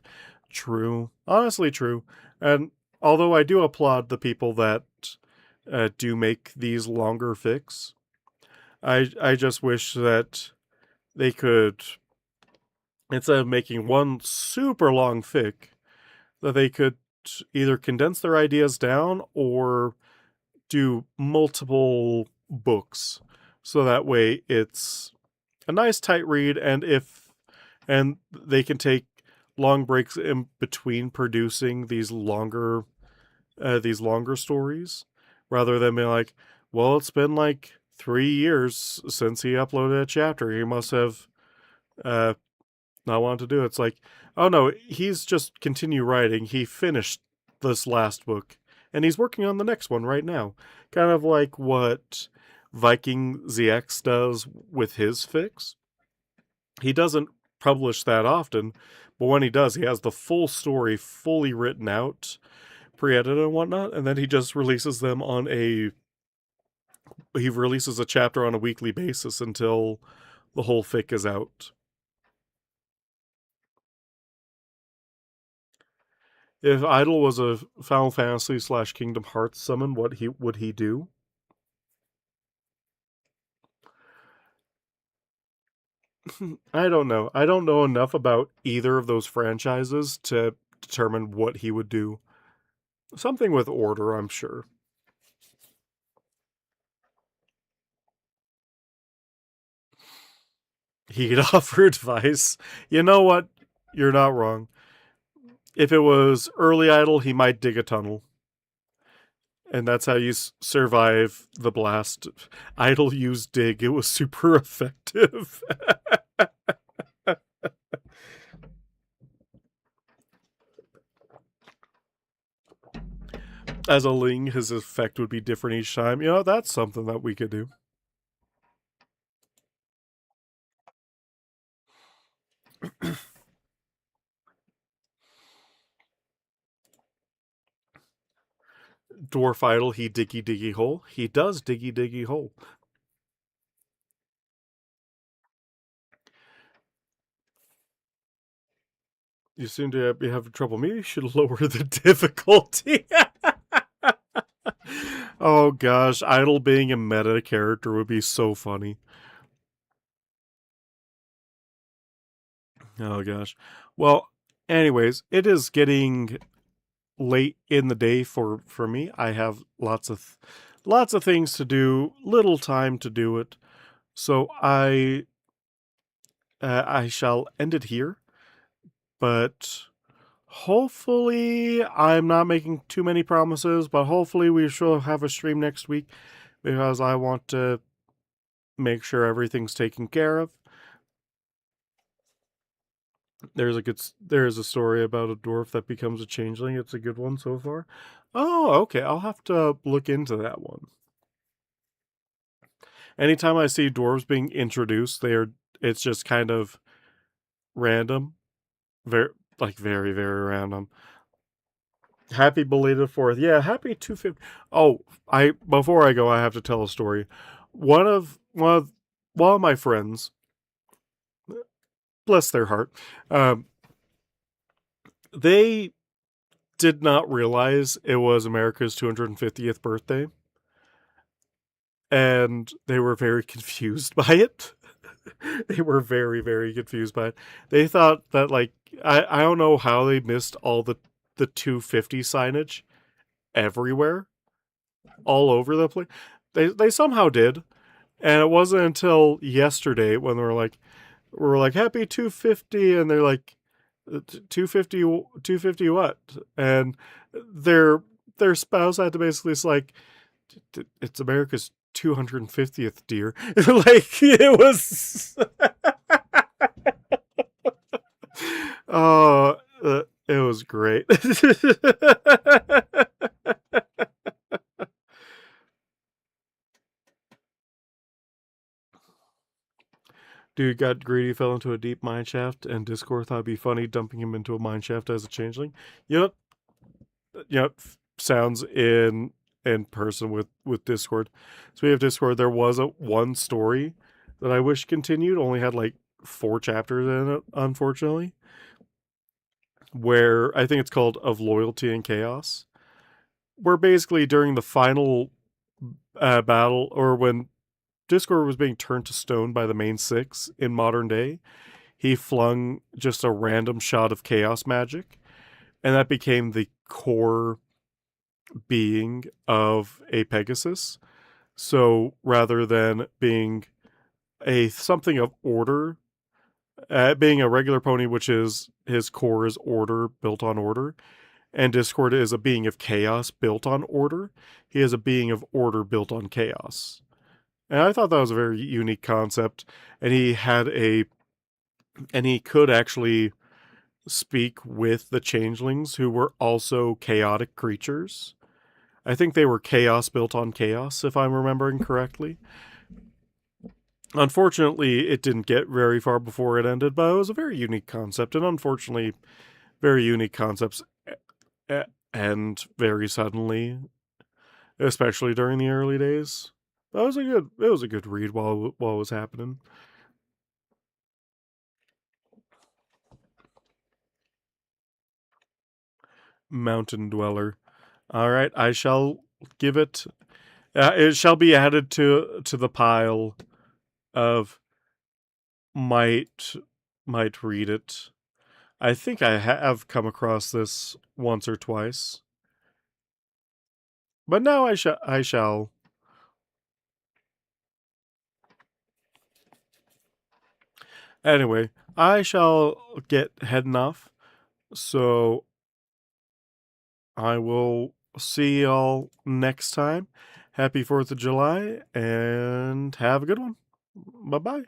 A: True. Honestly, true. And although I do applaud the people that do make these longer fics, I just wish that they could, instead of making one super long fic, that they could either condense their ideas down or do multiple books, so that way it's a nice tight read, and they can take long breaks in between producing these longer stories, rather than being like, well, it's been like 3 years since he uploaded a chapter, he must have not wanted to do it. It's like, oh no, he's just continue writing, he finished this last book and he's working on the next one right now, kind of like what Viking ZX does with his fics. He doesn't publish that often, but when he does, he has the full story fully written out, pre-edited and whatnot, and then he just releases them on a chapter on a weekly basis until the whole fic is out. If Idol was a Final Fantasy / Kingdom Hearts summon, what would he do? I don't know. I don't know enough about either of those franchises to determine what he would do. Something with order, I'm sure. He'd offer advice. You know what? You're not wrong. If it was early Idol, he might dig a tunnel. And that's how you survive the blast. Idol used dig. It was super effective. As a Ling, his effect would be different each time. You know, that's something that we could do. Dwarf Idol, he diggy diggy hole. He does diggy diggy hole. You seem to be having trouble. Maybe you should lower the difficulty. Oh gosh, Idol being a meta character would be so funny. Oh gosh. Well, anyways, it is getting late in the day for me. I have lots of things to do, little time to do it. So I shall end it here. But hopefully, I'm not making too many promises, but hopefully we shall have a stream next week, because I want to make sure everything's taken care of. There's a story about a dwarf that becomes a changeling. It's a good one so far. Oh, okay. I'll have to look into that one. Anytime I see dwarves being introduced, it's just kind of random. Very very random. Happy belated 4th. Yeah, happy 250. Oh, before I go, I have to tell a story. One of my friends, bless their heart, they did not realize it was America's 250th birthday, and they were very confused by it. They were very, very confused by it. They thought that, like, I don't know how they missed all the 250 signage everywhere, all over the place. They somehow did, and it wasn't until yesterday when we're like happy 250, and they're like 250 what? And their spouse had to basically, it's like, it's America's 250th, dear. Like, it was Oh, it was great. Dude got greedy, fell into a deep mine shaft, and Discord thought it'd be funny dumping him into a mine shaft as a changeling. You know, sounds in person with Discord. So we have Discord. There was one story that I wish continued. Only had like 4 chapters in it, unfortunately. Where I think it's called Of Loyalty and Chaos. Where basically during the final battle, or when Discord was being turned to stone by the main six in modern day, he flung just a random shot of chaos magic, and that became the core being of a Pegasus. So rather than being a something of order, being a regular pony, which is his core is order built on order, and Discord is a being of chaos built on order. He is a being of order built on chaos. And I thought that was a very unique concept. And he could actually speak with the changelings who were also chaotic creatures. I think they were chaos built on chaos, if I'm remembering correctly. Unfortunately, it didn't get very far before it ended, but it was a very unique concept, and unfortunately, very unique concepts end very suddenly, especially during the early days. It was a good read while it was happening. Mountain Dweller. All right, I shall give it. It shall be added to the pile of might read it. I think I have come across this once or twice, but now I shall. Anyway, I shall get heading off. So I will see y'all next time. Happy 4th of July and have a good one. Bye bye.